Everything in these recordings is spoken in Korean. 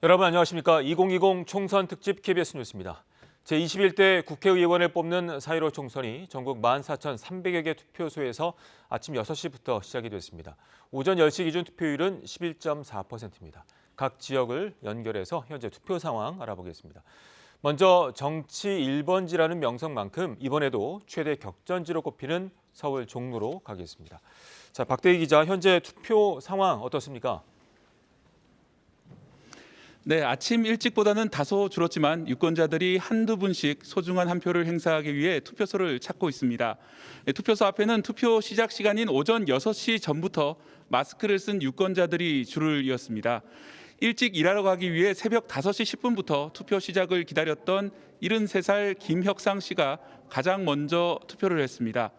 여러분 안녕하십니까? 2020 총선 특집 KBS 뉴스입니다. 제21대 국회의원을 뽑는 4.15 총선이 전국 14,300여 개 투표소에서 아침 6시부터 시작이 됐습니다. 오전 10시 기준 투표율은 11.4%입니다. 각 지역을 연결해서 현재 투표 상황 알아보겠습니다. 먼저 정치 1번지라는 명성만큼 이번에도 최대 격전지로 꼽히는 서울 종로로 가겠습니다. 자, 박대기 기자, 현재 투표 상황 어떻습니까? 네, 아침 일찍보다는 다소 줄었지만 유권자들이 한두 분씩 소중한 한 표를 행사하기 위해 투표소를 찾고 있습니다. 투표소 앞에는 투표 시작 시간인 오전 6시 전부터 마스크를 쓴 유권자들이 줄을 이었습니다. 일찍 일하러 가기 위해 새벽 5시 10분부터 투표 시작을 기다렸던 73살 김혁상 씨가 가장 먼저 투표를 했습니다.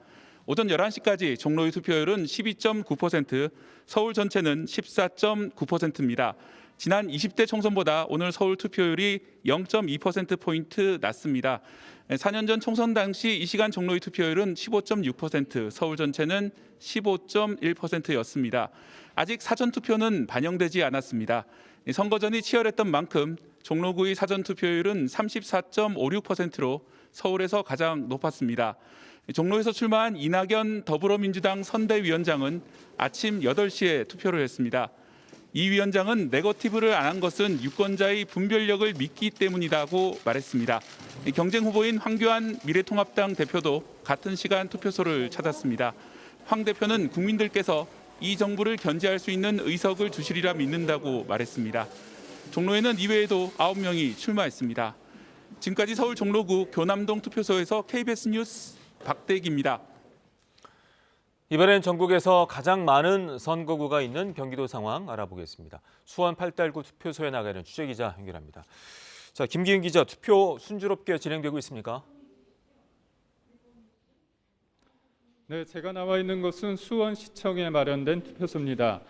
오전 11시까지 종로의 투표율은 12.9%, 서울 전체는 14.9%입니다. 지난 20대 총선보다 오늘 서울 투표율이 0.2%포인트 낮습니다. 4년 전 총선 당시 이 시간 종로의 투표율은 15.6%, 서울 전체는 15.1%였습니다. 아직 사전투표는 반영되지 않았습니다. 선거전이 치열했던 만큼 종로구의 사전투표율은 34.56%로 서울에서 가장 높았습니다. 종로에서 출마한 이낙연 더불어민주당 선대위원장은 아침 8시에 투표를 했습니다. 이 위원장은 네거티브를 안 한 것은 유권자의 분별력을 믿기 때문이라고 말했습니다. 경쟁 후보인 황교안 미래통합당 대표도 같은 시간 투표소를 찾았습니다. 황 대표는 국민들께서 이 정부를 견제할 수 있는 의석을 주시리라 믿는다고 말했습니다. 종로에는 이외에도 9명이 출마했습니다. 지금까지 서울 종로구 교남동 투표소에서 KBS 뉴스 박대기입니다. 이번엔 전국에서 가장 많은 선거구가 있는 경기도 상황 알아보겠습니다. 수원 팔달구 투표소에 나가는 취재기자 연결합니다. 자, 김기은 기자, 투표 순조롭게 진행되고 있습니까? 네, 제가 나와 있는 곳은 수원시청에 마련된 투표소입니다.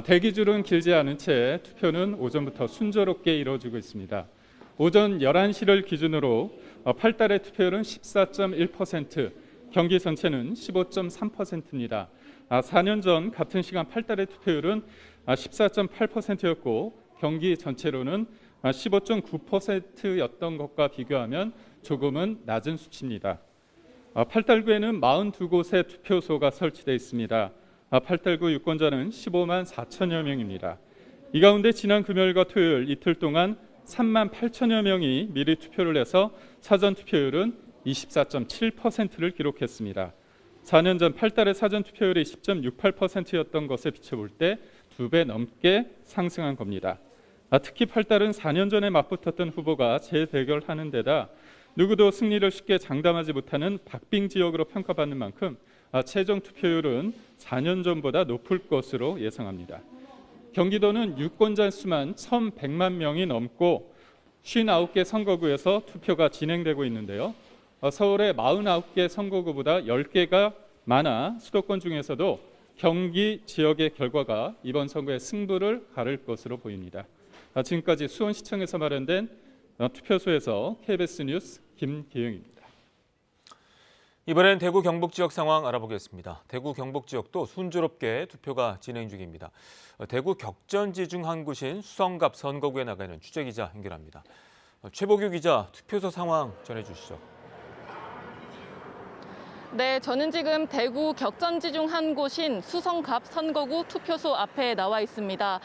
대기줄은 길지 않은 채 투표는 오전부터 순조롭게 이루어지고 있습니다. 오전 11시를 기준으로 팔달의 투표율은 14.1%, 경기 전체는 15.3%입니다. 4년 전 같은 시간 팔달의 투표율은 14.8%였고 경기 전체로는 15.9%였던 것과 비교하면 조금은 낮은 수치입니다. 팔달구에는 42곳의 투표소가 설치되어 있습니다. 팔달구 유권자는 15만 4천여 명입니다. 이 가운데 지난 금요일과 토요일 이틀 동안 3만 8천여 명이 미리 투표를 해서 사전 투표율은 24.7%를 기록했습니다. 4년 전 팔달의 사전 투표율이 10.68%였던 것에 비춰볼 때 2배 넘게 상승한 겁니다. 특히 팔달은 4년 전에 맞붙었던 후보가 재대결하는 데다 누구도 승리를 쉽게 장담하지 못하는 박빙 지역으로 평가받는 만큼 최종 투표율은 4년 전보다 높을 것으로 예상합니다. 경기도는 유권자 수만 1,100만 명이 넘고 59개 선거구에서 투표가 진행되고 있는데요. 서울의 49개 선거구보다 10개가 많아 수도권 중에서도 경기 지역의 결과가 이번 선거의 승부를 가를 것으로 보입니다. 지금까지 수원시청에서 마련된 투표소에서 KBS 뉴스 김기영입니다. 이번엔 대구 경북 지역 상황 알아보겠습니다. 대구 경북 지역도 순조롭게 투표가 진행 중입니다. 대구 격전지 중 한 곳인 수성갑 선거구에 나가는 취재기자 연결합니다. 최보규 기자, 투표소 상황 전해주시죠. 네, 저는 지금 대구 격전지 중 한 곳인 수성갑 선거구 투표소 앞에 나와 있습니다.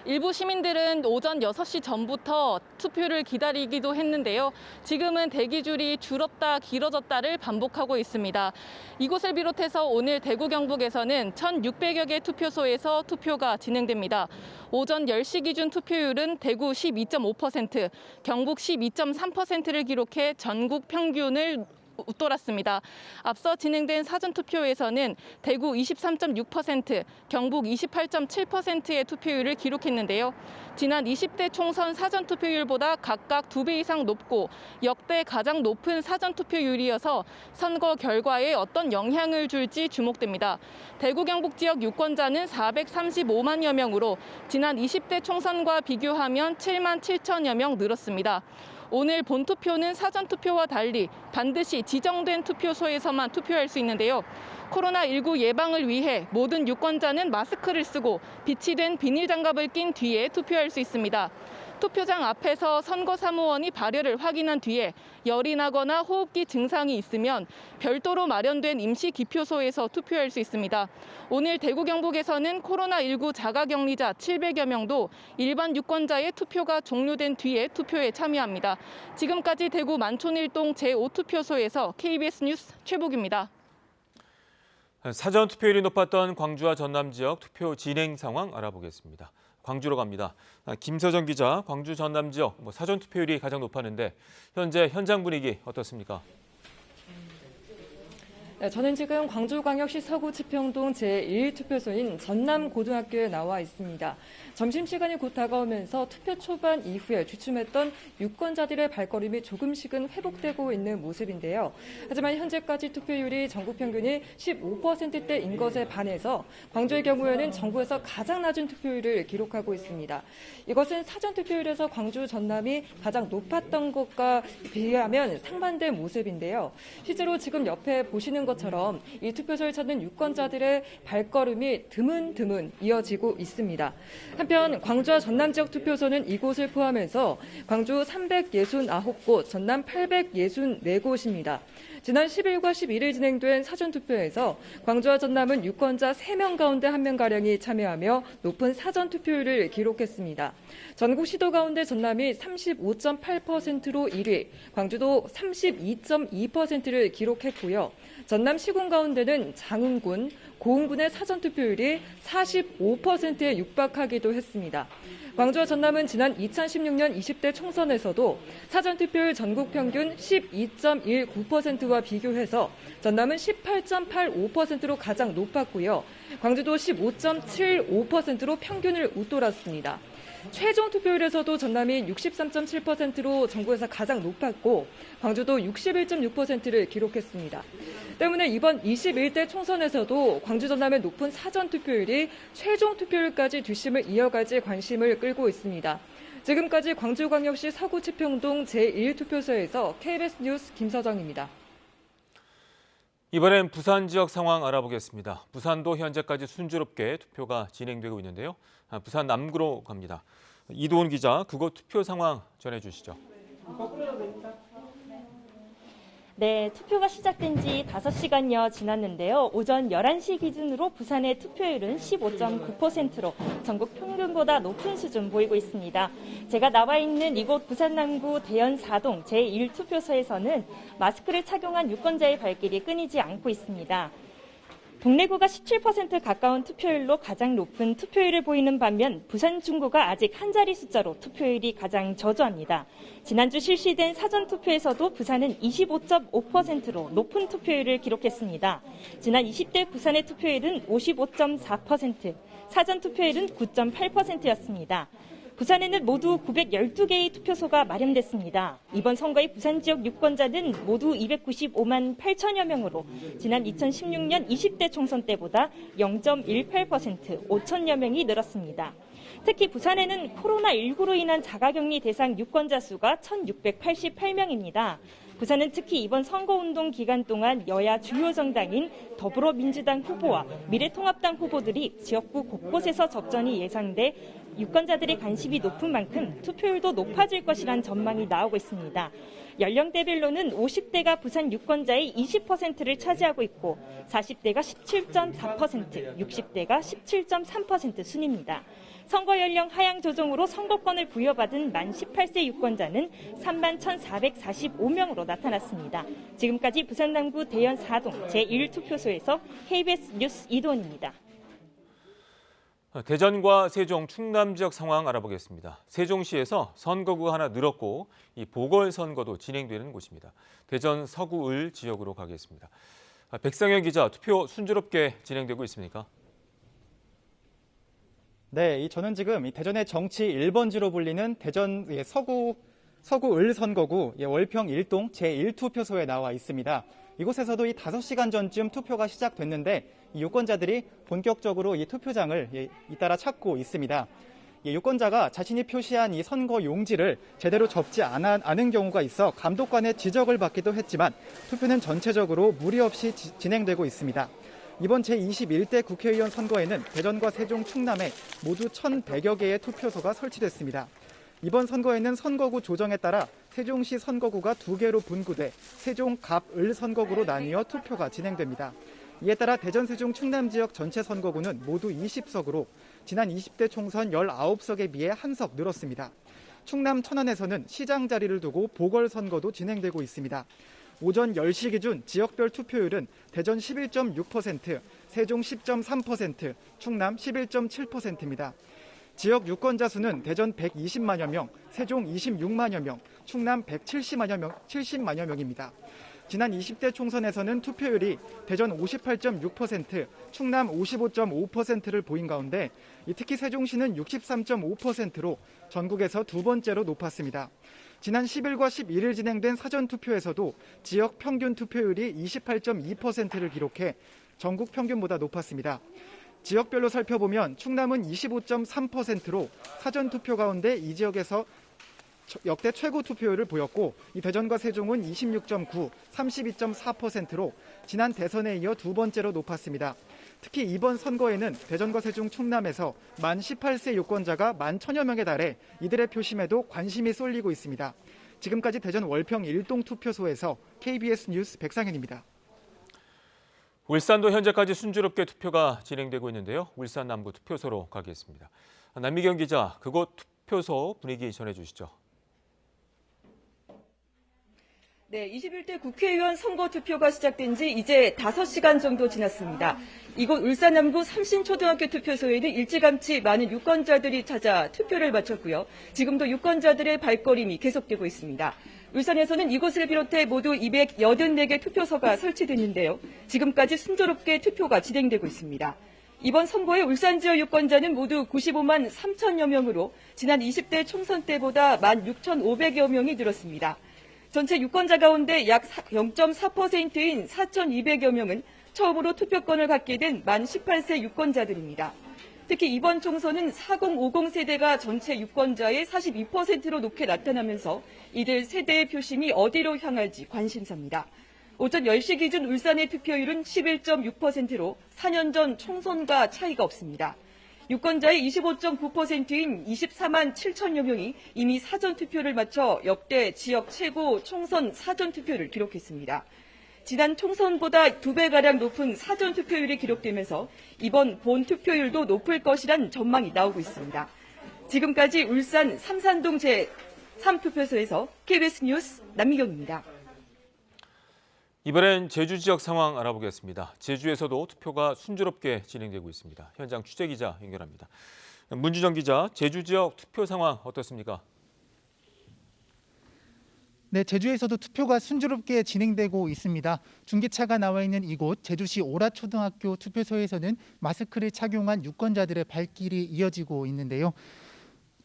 일부 시민들은 오전 6시 전부터 투표를 기다리기도 했는데요. 지금은 대기줄이 줄었다 길어졌다를 반복하고 있습니다. 이곳을 비롯해서 오늘 대구 경북에서는 1,600여 개 투표소에서 투표가 진행됩니다. 오전 10시 기준 투표율은 대구 12.5%, 경북 12.3%를 기록해 전국 평균을 웃돌았습니다. 앞서 진행된 사전투표에서는 대구 23.6%, 경북 28.7%의 투표율을 기록했는데요. 지난 20대 총선 사전투표율보다 각각 2배 이상 높고 역대 가장 높은 사전투표율이어서 선거 결과에 어떤 영향을 줄지 주목됩니다. 대구 경북 지역 유권자는 435만여 명으로 지난 20대 총선과 비교하면 7만 7천여 명 늘었습니다. 오늘 본투표는 사전투표와 달리 반드시 지정된 투표소에서만 투표할 수 있는데요. 코로나19 예방을 위해 모든 유권자는 마스크를 쓰고 비치된 비닐장갑을 낀 뒤에 투표할 수 있습니다. 투표장 앞에서 선거사무원이 발열을 확인한 뒤에 열이 나거나 호흡기 증상이 있으면 별도로 마련된 임시 기표소에서 투표할 수 있습니다. 오늘 대구 경북에서는 코로나19 자가격리자 700여 명도 일반 유권자의 투표가 종료된 뒤에 투표에 참여합니다. 지금까지 대구 만촌일동 제5투표소에서 KBS 뉴스 최복입니다. 사전 투표율이 높았던 광주와 전남 지역 투표 진행 상황 알아보겠습니다. 광주로 갑니다. 김서정 기자, 광주 전남 지역 사전 투표율이 가장 높았는데 현재 현장 분위기 어떻습니까? 네, 저는 지금 광주광역시 서구 지평동 제1투표소인 전남고등학교에 나와 있습니다. 점심시간이 곧 다가오면서 투표 초반 이후에 주춤했던 유권자들의 발걸음이 조금씩은 회복되고 있는 모습인데요. 하지만 현재까지 투표율이 전국 평균이 15%대인 것에 반해서 광주의 경우에는 전국에서 가장 낮은 투표율을 기록하고 있습니다. 이것은 사전투표율에서 광주, 전남이 가장 높았던 것과 비하면 상반된 모습인데요. 실제로 지금 옆에 보시는 것처럼 이 투표소를 찾는 유권자들의 발걸음이 드문드문 이어지고 있습니다. 한편 광주와 전남 지역 투표소는 이곳을 포함해서 광주 369곳, 전남 864곳입니다. 지난 10일과 11일 진행된 사전투표에서 광주와 전남은 유권자 3명 가운데 1명가량이 참여하며 높은 사전투표율을 기록했습니다. 전국 시도 가운데 전남이 35.8%로 1위, 광주도 32.2%를 기록했고요. 전남 시군 가운데는 장흥군, 고흥군의 사전투표율이 45%에 육박하기도 했습니다. 광주와 전남은 지난 2016년 20대 총선에서도 사전투표율 전국 평균 12.19%와 비교해서 전남은 18.85%로 가장 높았고요. 광주도 15.75%로 평균을 웃돌았습니다. 최종 투표율에서도 전남이 63.7%로 전국에서 가장 높았고 광주도 61.6%를 기록했습니다. 때문에 이번 21대 총선에서도 광주 전남의 높은 사전 투표율이 최종 투표율까지 뒷심을 이어갈지 관심을 끌고 있습니다. 지금까지 광주광역시 서구 지평동 제1투표소에서 KBS 뉴스 김서정입니다. 이번엔 부산 지역 상황 알아보겠습니다. 부산도 현재까지 순조롭게 투표가 진행되고 있는데요. 부산 남구로 갑니다. 이도훈 기자, 그곳 투표 상황 전해주시죠. 네, 투표가 시작된 지 5시간여 지났는데요. 오전 11시 기준으로 부산의 투표율은 15.9%로 전국 평균보다 높은 수준 보이고 있습니다. 제가 나와 있는 이곳 부산 남구 대연 4동 제1투표소에서는 마스크를 착용한 유권자의 발길이 끊이지 않고 있습니다. 동래구가 17% 가까운 투표율로 가장 높은 투표율을 보이는 반면 부산 중구가 아직 한 자리 숫자로 투표율이 가장 저조합니다. 지난주 실시된 사전투표에서도 부산은 25.5%로 높은 투표율을 기록했습니다. 지난 20대 부산의 투표율은 55.4%, 사전투표율은 9.8%였습니다. 부산에는 모두 912개의 투표소가 마련됐습니다. 이번 선거의 부산 지역 유권자는 모두 295만 8천여 명으로 지난 2016년 20대 총선 때보다 0.18%, 5천여 명이 늘었습니다. 특히 부산에는 코로나19로 인한 자가격리 대상 유권자 수가 1,688명입니다. 부산은 특히 이번 선거운동 기간 동안 여야 주요 정당인 더불어민주당 후보와 미래통합당 후보들이 지역구 곳곳에서 접전이 예상돼 유권자들의 관심이 높은 만큼 투표율도 높아질 것이란 전망이 나오고 있습니다. 연령대별로는 50대가 부산 유권자의 20%를 차지하고 있고 40대가 17.4%, 60대가 17.3% 순입니다. 선거 연령 하향 조정으로 선거권을 부여받은 만 18세 유권자는 3만 1,445명으로 나타났습니다. 지금까지 부산 남구 대연 4동 제1투표소에서 KBS 뉴스 이도훈입니다. 대전과 세종, 충남 지역 상황 알아보겠습니다. 세종시에서 선거구가 하나 늘었고 이 보궐선거도 진행되는 곳입니다. 대전 서구을 지역으로 가겠습니다. 백상현 기자, 투표 순조롭게 진행되고 있습니까? 네, 저는 지금 대전의 정치 1번지로 불리는 대전 서구을 선거구 월평 1동 제1투표소에 나와 있습니다. 이곳에서도 5시간 전쯤 투표가 시작됐는데 유권자들이 본격적으로 이 투표장을 잇따라 찾고 있습니다. 유권자가 자신이 표시한 이 선거 용지를 제대로 접지 않은 경우가 있어 감독관의 지적을 받기도 했지만 투표는 전체적으로 무리 없이 진행되고 있습니다. 이번 제21대 국회의원 선거에는 대전과 세종, 충남에 모두 1,100여 개의 투표소가 설치됐습니다. 이번 선거에는 선거구 조정에 따라 세종시 선거구가 2개로 분구돼 세종, 갑, 을 선거구로 나뉘어 투표가 진행됩니다. 이에 따라 대전, 세종, 충남 지역 전체 선거구는 모두 20석으로 지난 20대 총선 19석에 비해 1석 늘었습니다. 충남 천안에서는 시장 자리를 두고 보궐선거도 진행되고 있습니다. 오전 10시 기준 지역별 투표율은 대전 11.6%, 세종 10.3%, 충남 11.7%입니다. 지역 유권자 수는 대전 120만여 명, 세종 26만여 명, 충남 70만여 명입니다. 지난 20대 총선에서는 투표율이 대전 58.6%, 충남 55.5%를 보인 가운데 특히 세종시는 63.5%로 전국에서 두 번째로 높았습니다. 지난 10일과 11일 진행된 사전투표에서도 지역 평균 투표율이 28.2%를 기록해 전국 평균보다 높았습니다. 지역별로 살펴보면 충남은 25.3%로 사전투표 가운데 이 지역에서 역대 최고 투표율을 보였고 이 대전과 세종은 26.9, 32.4%로 지난 대선에 이어 두 번째로 높았습니다. 특히 이번 선거에는 대전과 세종, 충남에서 만 18세 유권자가 11,000여 명에 달해 이들의 표심에도 관심이 쏠리고 있습니다. 지금까지 대전 월평 1동 투표소에서 KBS 뉴스 백상현입니다. 울산도 현재까지 순조롭게 투표가 진행되고 있는데요. 울산 남구 투표소로 가겠습니다. 남미경 기자, 그곳 투표소 분위기 전해주시죠. 네, 21대 국회의원 선거 투표가 시작된 지 이제 5시간 정도 지났습니다. 이곳 울산 남구 삼신초등학교 투표소에는 일찌감치 많은 유권자들이 찾아 투표를 마쳤고요. 지금도 유권자들의 발걸음이 계속되고 있습니다. 울산에서는 이곳을 비롯해 모두 284개 투표소가 설치됐는데요. 지금까지 순조롭게 투표가 진행되고 있습니다. 이번 선거의 울산 지역 유권자는 모두 95만 3천여 명으로 지난 20대 총선 때보다 16,500여 명이 늘었습니다. 전체 유권자 가운데 약 0.4%인 4,200여 명은 처음으로 투표권을 갖게 된 만 18세 유권자들입니다. 특히 이번 총선은 4050 세대가 전체 유권자의 42%로 높게 나타나면서 이들 세대의 표심이 어디로 향할지 관심사입니다. 오전 10시 기준 울산의 투표율은 11.6%로 4년 전 총선과 차이가 없습니다. 유권자의 25.9%인 24만 7천여 명이 이미 사전투표를 마쳐 역대 지역 최고 총선 사전투표를 기록했습니다. 지난 총선보다 2배가량 높은 사전투표율이 기록되면서 이번 본투표율도 높을 것이란 전망이 나오고 있습니다. 지금까지 울산 삼산동 제3투표소에서 KBS 뉴스 남미경입니다. 이번엔 제주 지역 상황 알아보겠습니다. 제주에서도 투표가 순조롭게 진행되고 있습니다. 현장 취재 기자 연결합니다. 문준정 기자, 제주 지역 투표 상황 어떻습니까? 네, 제주에서도 투표가 순조롭게 진행되고 있습니다. 중계차가 나와 있는 이곳 제주시 오라초등학교 투표소에서는 마스크를 착용한 유권자들의 발길이 이어지고 있는데요.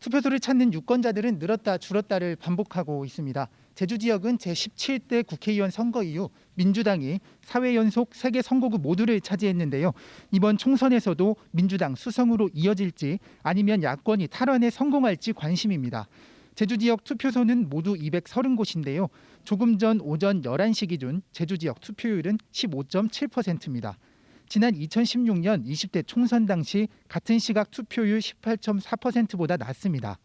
투표소를 찾는 유권자들은 늘었다 줄었다를 반복하고 있습니다. 제주 지역은 제17대 국회의원 선거 이후 민주당이 4회 연속 3개 선거구 모두를 차지했는데요. 이번 총선에서도 민주당 수성으로 이어질지 아니면 야권이 탈환에 성공할지 관심입니다. 제주 지역 투표소는 모두 230곳인데요. 조금 전 오전 11시 기준 제주 지역 투표율은 15.7%입니다. 지난 2016년 20대 총선 당시 같은 시각 투표율 18.4%보다 낮습니다.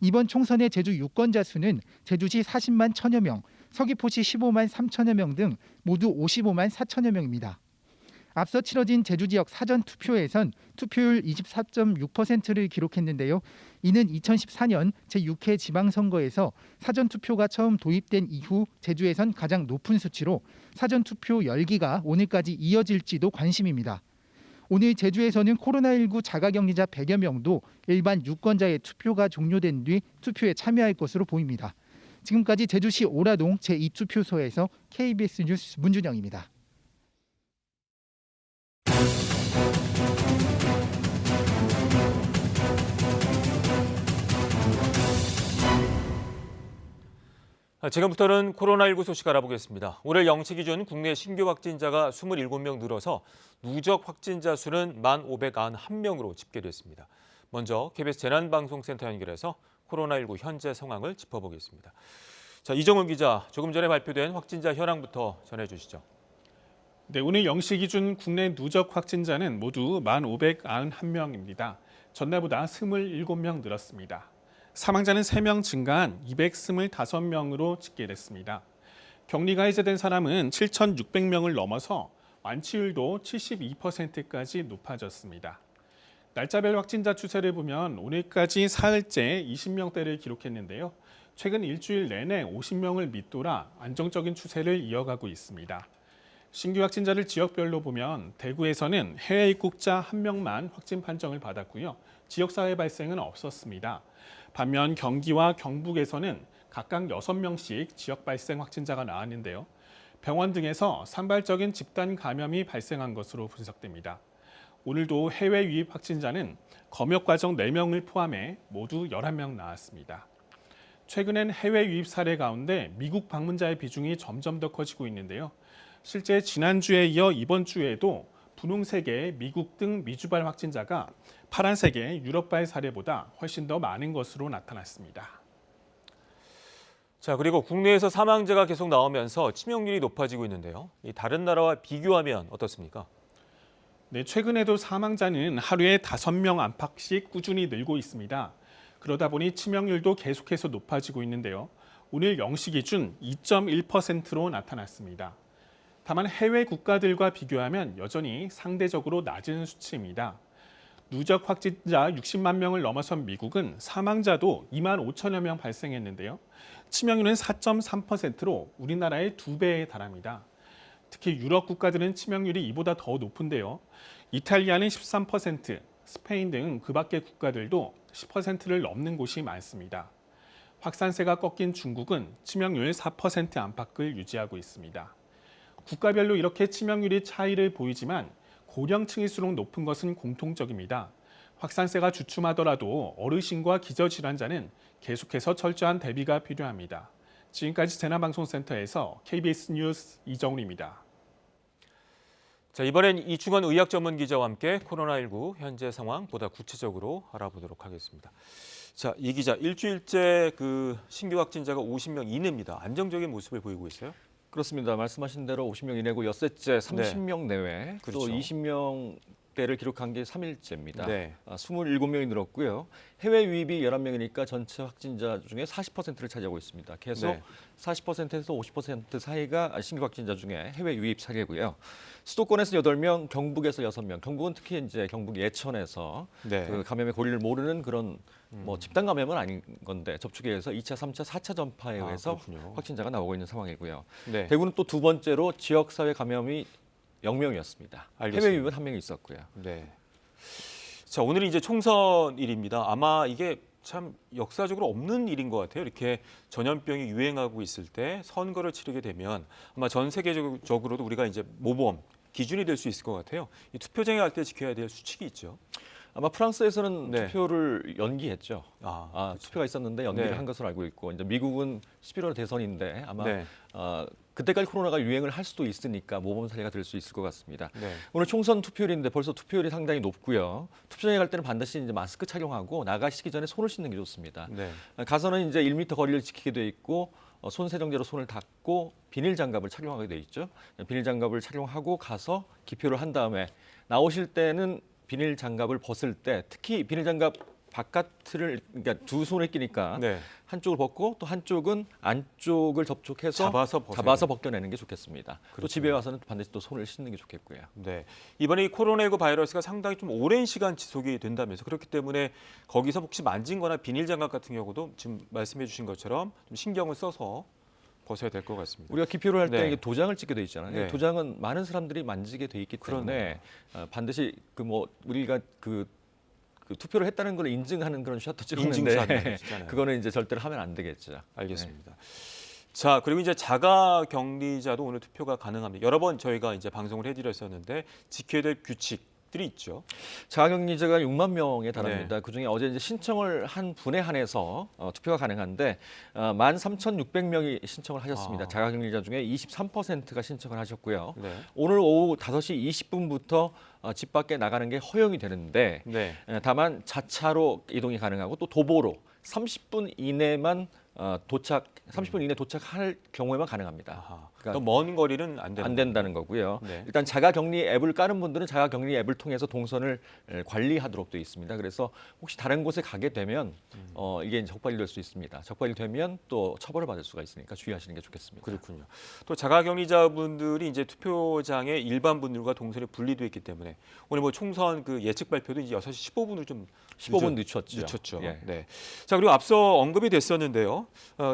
이번 총선의 제주 유권자 수는 제주시 40만 1천여 명, 서귀포시 15만 3천여 명 등 모두 55만 4천여 명입니다. 앞서 치러진 제주 지역 사전 투표에선 투표율 24.6%를 기록했는데요. 이는 2014년 제6회 지방선거에서 사전 투표가 처음 도입된 이후 제주에선 가장 높은 수치로 사전 투표 열기가 오늘까지 이어질지도 관심입니다. 오늘 제주에서는 코로나19 자가격리자 100여 명도 일반 유권자의 투표가 종료된 뒤 투표에 참여할 것으로 보입니다. 지금까지 제주시 오라동 제2투표소에서 KBS 뉴스 문준영입니다. 지금부터는 코로나19 소식 알아보겠습니다. 오늘 0시 기준 국내 신규 확진자가 27명 늘어서 누적 확진자 수는 1,591명으로 집계됐습니다. 먼저 KBS 재난방송센터 연결해서 코로나19 현재 상황을 짚어보겠습니다. 자, 이정훈 기자, 조금 전에 발표된 확진자 현황부터 전해주시죠. 네, 오늘 0시 기준 국내 누적 확진자는 모두 1,591명입니다. 전날보다 27명 늘었습니다. 사망자는 3명 증가한 225명으로 집계됐습니다. 격리가 해제된 사람은 7,600명을 넘어서 완치율도 72%까지 높아졌습니다. 날짜별 확진자 추세를 보면 오늘까지 사흘째 20명대를 기록했는데요. 최근 일주일 내내 50명을 밑돌아 안정적인 추세를 이어가고 있습니다. 신규 확진자를 지역별로 보면 대구에서는 해외 입국자 1명만 확진 판정을 받았고요. 지역사회 발생은 없었습니다. 반면 경기와 경북에서는 각각 6명씩 지역 발생 확진자가 나왔는데요. 병원 등에서 산발적인 집단 감염이 발생한 것으로 분석됩니다. 오늘도 해외 유입 확진자는 검역 과정 4명을 포함해 모두 11명 나왔습니다. 최근엔 해외 유입 사례 가운데 미국 방문자의 비중이 점점 더 커지고 있는데요. 실제 지난주에 이어 이번 주에도 분홍색의 미국 등 미주발 확진자가 파란색의 유럽발 사례보다 훨씬 더 많은 것으로 나타났습니다. 자, 그리고 국내에서 사망자가 계속 나오면서 치명률이 높아지고 있는데요. 이 다른 나라와 비교하면 어떻습니까? 네, 최근에도 사망자는 하루에 5명 안팎씩 꾸준히 늘고 있습니다. 그러다 보니 치명률도 계속해서 높아지고 있는데요. 오늘 0시 기준 2.1%로 나타났습니다. 다만 해외 국가들과 비교하면 여전히 상대적으로 낮은 수치입니다. 누적 확진자 60만 명을 넘어선 미국은 사망자도 2만 5천여 명 발생했는데요. 치명률은 4.3%로 우리나라의 2배에 달합니다. 특히 유럽 국가들은 치명률이 이보다 더 높은데요. 이탈리아는 13%, 스페인 등 그 밖의 국가들도 10%를 넘는 곳이 많습니다. 확산세가 꺾인 중국은 치명률 4% 안팎을 유지하고 있습니다. 국가별로 이렇게 치명률이 차이를 보이지만 고령층일수록 높은 것은 공통적입니다. 확산세가 주춤하더라도 어르신과 기저질환자는 계속해서 철저한 대비가 필요합니다. 지금까지 재난방송센터에서 KBS 뉴스 이정훈입니다. 자, 이번엔 이충원 의학 전문 기자와 함께 코로나19 현재 상황 보다 구체적으로 알아보도록 하겠습니다. 자, 이 기자, 일주일째 그 신규 확진자가 50명 이내입니다. 안정적인 모습을 보이고 있어요? 그렇습니다. 말씀하신 대로 50명 이내고 엿새째 30명 내외, 그렇죠. 또 20명대를 기록한 게 3일째입니다. 네. 27명이 늘었고요. 해외 유입이 11명이니까 전체 확진자 중에 40%를 차지하고 있습니다. 계속 네. 40%에서 50% 사이가 신규 확진자 중에 해외 유입 사례고요. 수도권에서 8명, 경북에서 6명. 경북은 특히 이제 경북 예천에서 네. 그 감염의 고리를 모르는 그런 뭐 집단 감염은 아닌 건데 접촉에 의해서 2차, 3차, 4차 전파에 의해서 그렇군요. 확진자가 나오고 있는 상황이고요. 네. 대구는 또 두 번째로 지역사회 감염이 0명이었습니다. 알겠습니다. 해외 유입은 1명이 있었고요. 네. 자, 오늘은 이제 총선일입니다. 아마 이게 참 역사적으로 없는 일인 것 같아요. 이렇게 전염병이 유행하고 있을 때 선거를 치르게 되면 아마 전 세계적으로도 우리가 이제 모범 기준이 될 수 있을 것 같아요. 이 투표장에 갈 때 지켜야 될 수칙이 있죠. 아마 프랑스에서는 네. 투표를 연기했죠. 그렇죠. 투표가 있었는데 연기를 네. 한 것으로 알고 있고 이제 미국은 11월 대선인데 아마 네. 그때까지 코로나가 유행을 할 수도 있으니까 모범 사례가 될 수 있을 것 같습니다. 네. 오늘 총선 투표율인데 벌써 투표율이 상당히 높고요. 투표장에 갈 때는 반드시 이제 마스크 착용하고 나가시기 전에 손을 씻는 게 좋습니다. 네. 가서는 이제 1m 거리를 지키게 돼 있고 손 세정제로 손을 닦고 비닐 장갑을 착용하게 돼 있죠. 비닐 장갑을 착용하고 가서 기표를 한 다음에 나오실 때는 비닐 장갑을 벗을 때 특히 비닐 장갑 바깥을 그러니까 두 손에 끼니까 네. 한쪽을 벗고 또 한쪽은 안쪽을 접촉해서 잡아서 벗겨내는 게 좋겠습니다. 또 집에 와서는 반드시 또 손을 씻는 게 좋겠고요. 네. 이번에 이 코로나19 바이러스가 상당히 좀 오랜 시간 지속이 된다면서 그렇기 때문에 거기서 혹시 만진 거나 비닐 장갑 같은 경우도 지금 말씀해 주신 것처럼 좀 신경을 써서 벗어야 될 것 같습니다. 우리가 기표를 할 때 네. 도장을 찍게 돼 있잖아요. 네. 도장은 많은 사람들이 만지게 돼 있기 때문에 반드시 우리가 그 투표를 했다는 걸 인증하는 그런 셔터 찍었는데 그거는 이제 절대로 하면 안 되겠죠. 알겠습니다. 네. 자, 그리고 이제 자가 격리자도 오늘 투표가 가능합니다. 여러 번 저희가 이제 방송을 해드렸었는데 지켜야 될 규칙들이 있죠. 자가격리자가 6만 명에 달합니다. 네. 그중에 어제 이제 신청을 한 분에 한해서 투표가 가능한데 13,600명이 신청을 하셨습니다. 자가격리자 중에 23%가 신청을 하셨고요. 네. 오늘 오후 5시 20분부터 집 밖에 나가는 게 허용이 되는데 네. 다만 자차로 이동이 가능하고 또 도보로 30분 이내만 30분 이내 도착할 경우에만 가능합니다. 아하. 그러니까 먼 거리는 안 된다는 거고요. 네. 일단 자가격리 앱을 까는 분들은 자가격리 앱을 통해서 동선을 관리하도록 되어 있습니다. 그래서 혹시 다른 곳에 가게 되면 이게 이제 적발이 될 수 있습니다. 적발이 되면 또 처벌을 받을 수가 있으니까 주의하시는 게 좋겠습니다. 그렇군요. 또 자가격리자분들이 이제 투표장에 일반 분들과 동선이 분리되어 있기 때문에 오늘 뭐 총선 그 예측 발표도 이제 6시 15분으로 좀 15분 늦췄죠. 늦췄죠. 예. 네. 자, 그리고 앞서 언급이 됐었는데요.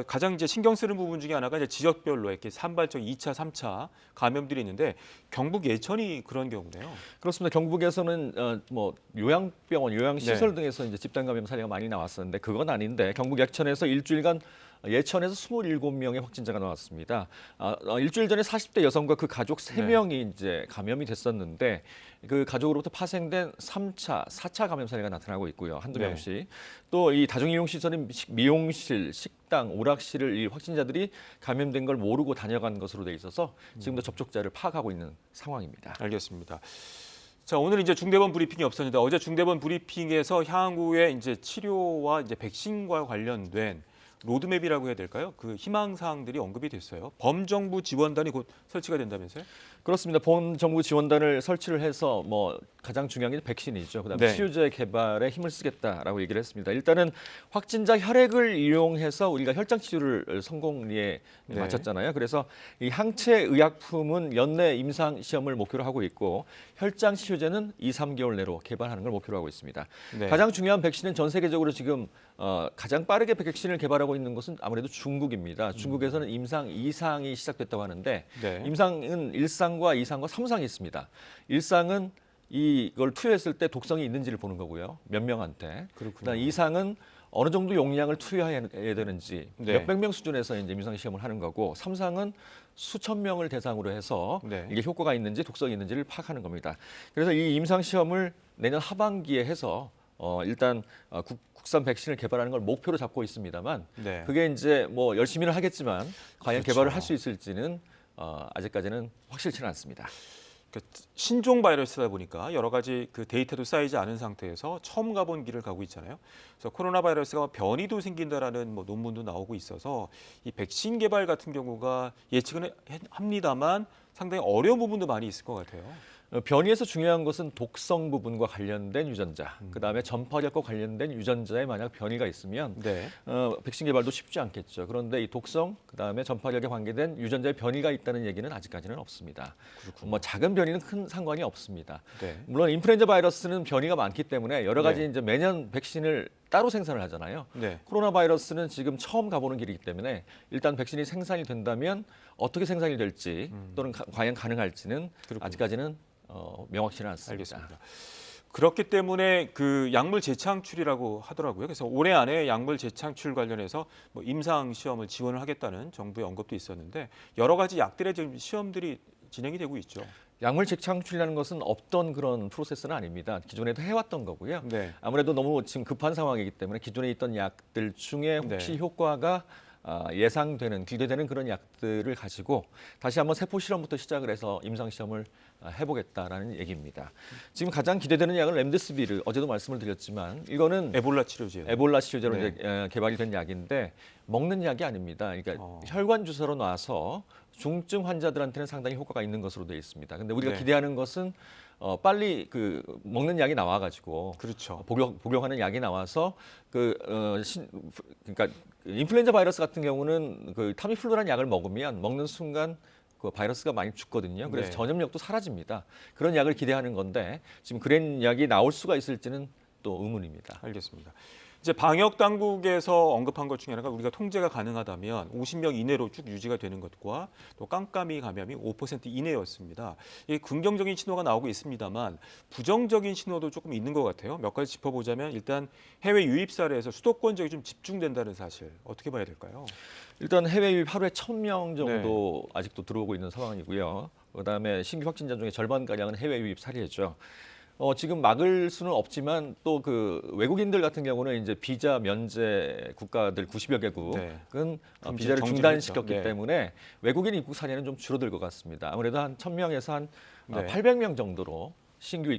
가장 이제 신경 쓰는 부분 중에 하나가 이제 지역별로 이렇게 산발적 2차, 3차 감염들이 있는데 경북 예천이 그런 경우네요. 그렇습니다. 경북에서는 뭐 요양병원, 요양시설 등에서 이제 집단 감염 사례가 많이 나왔었는데 그건 아닌데 경북 예천에서 일주일간 예천에서 27명의 확진자가 나왔습니다. 일주일 전에 40대 여성과 그 가족 3명이 이제 감염이 됐었는데 그 가족으로부터 파생된 3차, 4차 감염 사례가 나타나고 있고요. 한두 명씩. 또 이 다중이용시설인 미용실, 식당, 오락실을 이 확진자들이 감염된 걸 모르고 다녀간 것으로 돼 있어서 지금도 접촉자를 파악하고 있는 상황입니다. 알겠습니다. 자, 오늘 이제 중대본 브리핑이 없었는데 어제 중대본 브리핑에서 향후의 이제 치료와 이제 백신과 관련된 로드맵이라고 해야 될까요? 그 희망 사항들이 언급이 됐어요. 범정부 지원단이 곧 설치가 된다면서요? 그렇습니다. 본 정부 지원단을 설치를 해서 뭐 가장 중요한 게 백신이죠. 그다음에 네. 치료제 개발에 힘을 쓰겠다라고 얘기를 했습니다. 일단은 확진자 혈액을 이용해서 우리가 혈장 치료를 성공리에 마쳤잖아요. 그래서 이 항체 의약품은 연내 임상 시험을 목표로 하고 있고 혈장 치료제는 2-3개월 내로 개발하는 걸 목표로 하고 있습니다. 네. 가장 중요한 백신은 전 세계적으로 지금 가장 빠르게 백신을 개발하고 있는 것은 아무래도 중국입니다. 중국에서는 임상 2상이 시작됐다고 하는데 네. 임상은 1상과 2상과 3상이 있습니다. 1상은 이걸 투여했을 때 독성이 있는지를 보는 거고요. 몇 명한테. 그다음 2상은 어느 정도 용량을 투여해야 되는지 몇백 명 수준에서 이제 임상 시험을 하는 거고 3상은 수천 명을 대상으로 해서 이게 효과가 있는지 독성이 있는지를 파악하는 겁니다. 그래서 이 임상 시험을 내년 하반기에 해서 일단 국산 백신을 개발하는 걸 목표로 잡고 있습니다만 그게 이제 뭐 열심히는 하겠지만 과연 개발을 할 수 있을지는 아직까지는 확실치는 않습니다. 그러니까 신종 바이러스다 보니까 여러 가지 그 데이터도 쌓이지 않은 상태에서 처음 가본 길을 가고 있잖아요. 그래서 코로나 바이러스가 변이도 생긴다라는 뭐 논문도 나오고 있어서 이 백신 개발 같은 경우가 예측은 합니다만 상당히 어려운 부분도 많이 있을 것 같아요. 변이에서 중요한 것은 독성 부분과 관련된 유전자, 그다음에 전파력과 관련된 유전자에 만약 변이가 있으면 백신 개발도 쉽지 않겠죠. 그런데 이 독성, 그다음에 전파력에 관계된 유전자의 변이가 있다는 얘기는 아직까지는 없습니다. 뭐 작은 변이는 큰 상관이 없습니다. 물론 인플루엔자 바이러스는 변이가 많기 때문에 여러 가지 이제 매년 백신을 따로 생산을 하잖아요. 코로나 바이러스는 지금 처음 가보는 길이기 때문에 일단 백신이 생산이 된다면 어떻게 생산이 될지 또는 과연 가능할지는 아직까지는 명확치는 않습니다. 알겠습니다. 그렇기 때문에 그 약물 재창출이라고 하더라고요. 그래서 올해 안에 약물 재창출 관련해서 뭐 임상 시험을 지원을 하겠다는 정부의 언급도 있었는데 여러 가지 약들의 지금 시험들이 진행이 되고 있죠. 약물 재창출이라는 것은 없던 그런 프로세스는 아닙니다. 기존에도 해왔던 거고요. 아무래도 너무 지금 급한 상황이기 때문에 기존에 있던 약들 중에 혹시 효과가 예상되는, 기대되는 그런 약들을 가지고 다시 한번 세포 실험부터 시작을 해서 임상 시험을 해보겠다라는 얘기입니다. 지금 가장 기대되는 약은 렘데시비르, 어제도 말씀을 드렸지만 이거는 에볼라 치료제. 에볼라 치료제로 이제 개발이 된 약인데 먹는 약이 아닙니다. 그러니까 혈관 주사로 놔서 중증 환자들한테는 상당히 효과가 있는 것으로 되어 있습니다. 근데 우리가 기대하는 것은 빨리 그 먹는 약이 나와가지고 복용하는 약이 나와서 그러니까 인플루엔자 바이러스 같은 경우는 그 타미플루라는 약을 먹으면 먹는 순간 그 바이러스가 많이 죽거든요. 그래서 전염력도 사라집니다. 그런 약을 기대하는 건데 지금 그런 약이 나올 수가 있을지는 또 의문입니다. 알겠습니다. 이제 방역 당국에서 언급한 것 중에 하나가 우리가 통제가 가능하다면 50명 이내로 쭉 유지가 되는 것과 또 깜깜이 감염이 5% 이내였습니다. 이 긍정적인 신호가 나오고 있습니다만 부정적인 신호도 조금 있는 것 같아요. 몇 가지 짚어보자면 일단 해외 유입 사례에서 수도권 지역이 좀 집중된다는 사실 어떻게 봐야 될까요? 일단 해외 유입 하루에 1,000명 정도 아직도 들어오고 있는 상황이고요. 그다음에 신규 확진자 중에 절반가량은 해외 유입 사례죠. 지금 막을 수는 없지만 또 그 외국인들 같은 경우는 이제 비자 면제 국가들 90여 개국은 비자를 중단시켰기 때문에 외국인 입국 사례는 좀 줄어들 것 같습니다. 아무래도 한 1,000명에서 한 800명 정도로 신규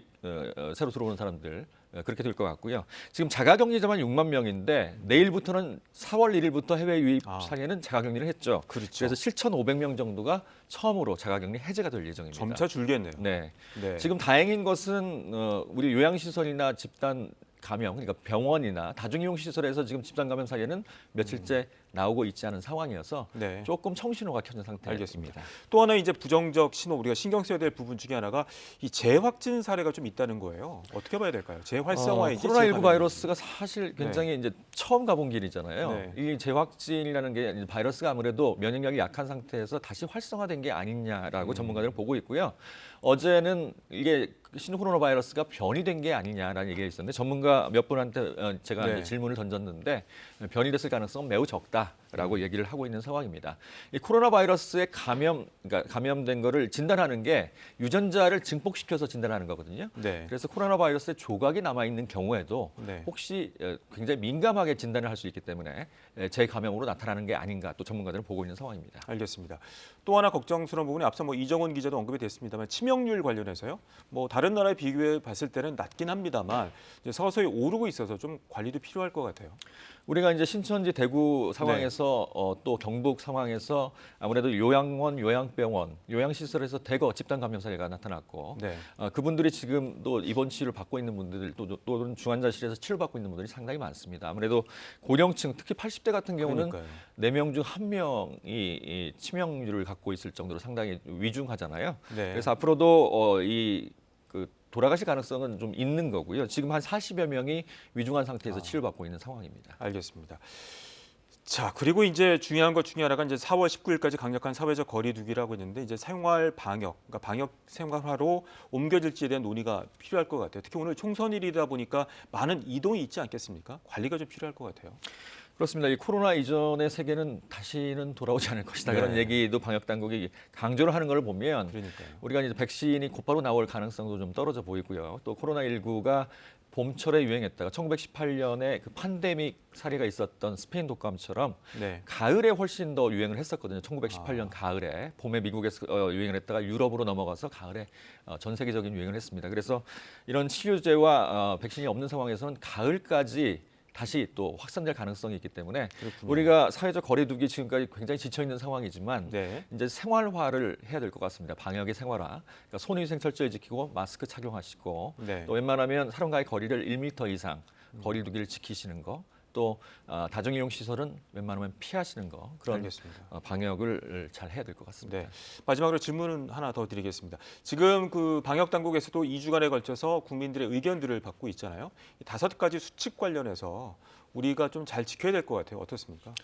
새로 들어오는 사람들 그렇게 될 것 같고요. 지금 자가격리자만 6만 명인데 내일부터는 4월 1일부터 해외 유입 사례는 자가격리를 했죠. 그렇죠. 그래서 7,500명 정도가 처음으로 자가격리 해제가 될 예정입니다. 점차 줄겠네요. 네. 네. 지금 다행인 것은 우리 요양시설이나 집단 감염, 그러니까 병원이나 다중이용시설에서 지금 집단 감염 사례는 며칠째 나오고 있지 않은 상황이어서 네. 조금 청신호가 켜진 상태입니다. 알겠습니다. 또 하나 이제 부정적 신호 우리가 신경 써야 될 부분 중에 하나가 이 재확진 사례가 좀 있다는 거예요. 어떻게 봐야 될까요? 재활성화인지 코로나19 재감염인지. 바이러스가 사실 굉장히 이제 처음 가본 길이잖아요. 네. 이 재확진이라는 게 이제 바이러스가 아무래도 면역력이 약한 상태에서 다시 활성화된 게 아니냐라고 전문가들은 보고 있고요. 어제는 이게 신코로나 바이러스가 변이된 게 아니냐라는 얘기가 있었는데 전문가 몇 분한테 제가 네. 이제 질문을 던졌는데 변이됐을 가능성은 매우 적다라고 얘기를 하고 있는 상황입니다. 이 코로나 바이러스의 그러니까 감염된 거를 진단하는 게 유전자를 증폭시켜서 진단하는 거거든요. 네. 그래서 코로나 바이러스의 조각이 남아 있는 경우에도 네. 혹시 굉장히 민감하게 진단을 할 수 있기 때문에 재감염으로 나타나는 게 아닌가 또 전문가들은 보고 있는 상황입니다. 알겠습니다. 또 하나 걱정스러운 부분이 앞서 이정원 기자도 언급이 됐습니다만 치명률 관련해서요. 다른 나라에 비교해 봤을 때는 낮긴 합니다만 이제 서서히 오르고 있어서 좀 관리도 필요할 것 같아요. 우리가 이제 신천지 대구 상황에서 또 경북 상황에서 아무래도 요양원, 요양병원, 요양시설에서 대거 집단 감염 사례가 나타났고 네. 그분들이 지금 또 입원 치료를 받고 있는 분들 또는 중환자실에서 치료받고 있는 분들이 상당히 많습니다. 아무래도 고령층 특히 80대 같은 경우는 그러니까요. 4명 중 1명이 이 치명률을 갖고 있을 정도로 상당히 위중하잖아요. 네. 그래서 앞으로도 돌아가실 가능성은 좀 있는 거고요. 지금 한 40여 명이 위중한 상태에서 치료받고 있는 상황입니다. 알겠습니다. 자, 그리고 이제 중요한 것 중에 하나가 이제 4월 19일까지 강력한 사회적 거리두기라고 했는데 이제 생활 방역, 그러니까 방역 생활화로 옮겨질지에 대한 논의가 필요할 것 같아요. 특히 오늘 총선일이다 보니까 많은 이동이 있지 않겠습니까? 관리가 좀 필요할 것 같아요. 그렇습니다. 이 코로나 이전의 세계는 다시는 돌아오지 않을 것이다. 네. 그런 얘기도 방역 당국이 강조를 하는 걸 보면 그러니까요. 우리가 이제 백신이 곧바로 나올 가능성도 좀 떨어져 보이고요. 또 코로나19가 봄철에 유행했다가 1918년에 그 팬데믹 사례가 있었던 스페인 독감처럼 네. 가을에 훨씬 더 유행을 했었거든요. 1918년 가을에 봄에 미국에서 유행을 했다가 유럽으로 넘어가서 가을에 전 세계적인 유행을 했습니다. 그래서 이런 치료제와 백신이 없는 상황에서는 가을까지 다시 또 확산될 가능성이 있기 때문에 그렇군요. 우리가 사회적 거리두기 지금까지 굉장히 지쳐 있는 상황이지만 네. 이제 생활화를 해야 될 것 같습니다. 방역의 생활화. 그러니까 손위생 철저히 지키고 마스크 착용하시고 네. 또 웬만하면 사람과의 거리를 1m 이상 거리두기를 지키시는 거. 또 다중이용 시설은 웬만하면 피하시는 거. 그런 알겠습니다. 방역을 잘 해야 될 것 같습니다. 네. 마지막으로 질문은 하나 더 드리겠습니다. 지금 그 방역 당국에서도 2주간에 걸쳐서 국민들의 의견들을 받고 있잖아요. 이 5가지 수칙 관련해서 우리가 좀 잘 지켜야 될 것 같아요. 어떻습니까?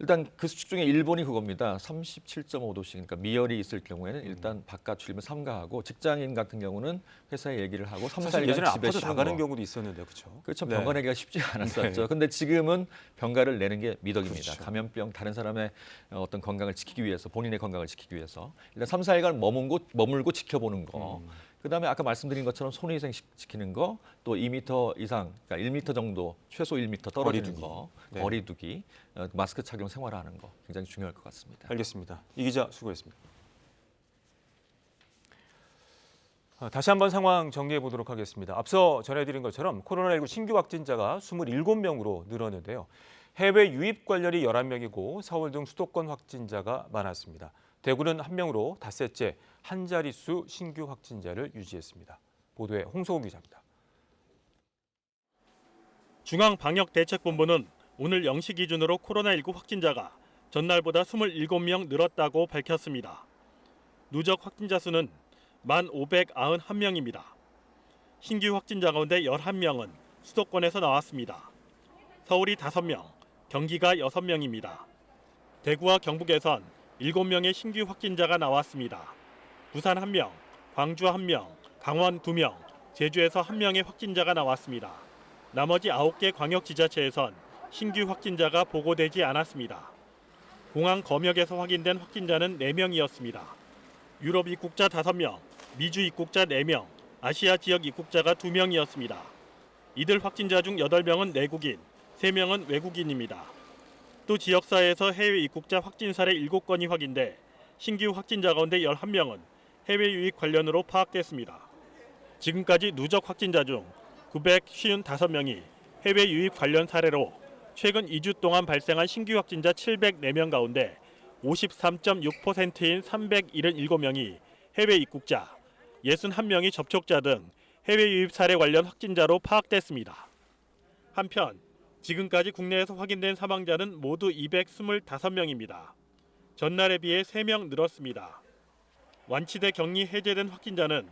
일단 그 수칙 중에 일본이 그겁니다. 37.5도씩, 그러니까 미열이 있을 경우에는 일단 바깥 출입을 삼가하고 직장인 같은 경우는 회사에 얘기를 하고 3, 사실 4일간 예전에 집에 아파서 쉬는 나가는 거. 경우도 있었는데 그렇죠? 그렇죠. 네. 병가 내기가 쉽지 않았었죠. 네. 근데 지금은 병가를 내는 게 미덕입니다. 그렇죠. 감염병 다른 사람의 어떤 건강을 지키기 위해서 본인의 건강을 지키기 위해서 일단 3, 4일간 머물고 지켜보는 거. 그다음에 아까 말씀드린 것처럼 손위생 지키는 거, 또 2m 이상, 그러니까 1m 정도, 최소 1m 떨어지는 거리두기. 거, 네. 거리두기, 마스크 착용 생활하는 거 굉장히 중요할 것 같습니다. 알겠습니다. 이 기자 수고했습니다. 다시 한번 상황 정리해 보도록 하겠습니다. 앞서 전해드린 것처럼 코로나19 신규 확진자가 27명으로 늘었는데요. 해외 유입 관련이 11명이고 서울 등 수도권 확진자가 많았습니다. 대구는 1명으로 닷새째 한 자릿수 신규 확진자를 유지했습니다. 보도에 홍소호 기자입니다. 중앙방역대책본부는 오늘 0시 기준으로 코로나19 확진자가 전날보다 27명 늘었다고 밝혔습니다. 누적 확진자 수는 1,591명입니다. 신규 확진자 가운데 11명은 수도권에서 나왔습니다. 서울이 5명, 경기가 6명입니다. 대구와 경북에선 7명의 신규 확진자가 나왔습니다. 부산 1명, 광주 1명, 강원 2명, 제주에서 1명의 확진자가 나왔습니다. 나머지 9개 광역지자체에선 신규 확진자가 보고되지 않았습니다. 공항 검역에서 확인된 확진자는 4명이었습니다. 유럽 입국자 5명, 미주 입국자 4명, 아시아 지역 입국자가 2명이었습니다. 이들 확진자 중 8명은 내국인, 3명은 외국인입니다. 또 지역사회에서 해외 입국자 확진 사례 7건이 확인돼 신규 확진자 가운데 11명은 해외 유입 관련으로 파악됐습니다. 지금까지 누적 확진자 중 955명이 해외 유입 관련 사례로 최근 2주 동안 발생한 신규 확진자 704명 가운데 53.6%인 377명이 해외 입국자, 61명이 접촉자 등 해외 유입 사례 관련 확진자로 파악됐습니다. 한편 지금까지 국내에서 확인된 사망자는 모두 225명입니다. 전날에 비해 3명 늘었습니다. 완치돼 격리 해제된 확진자는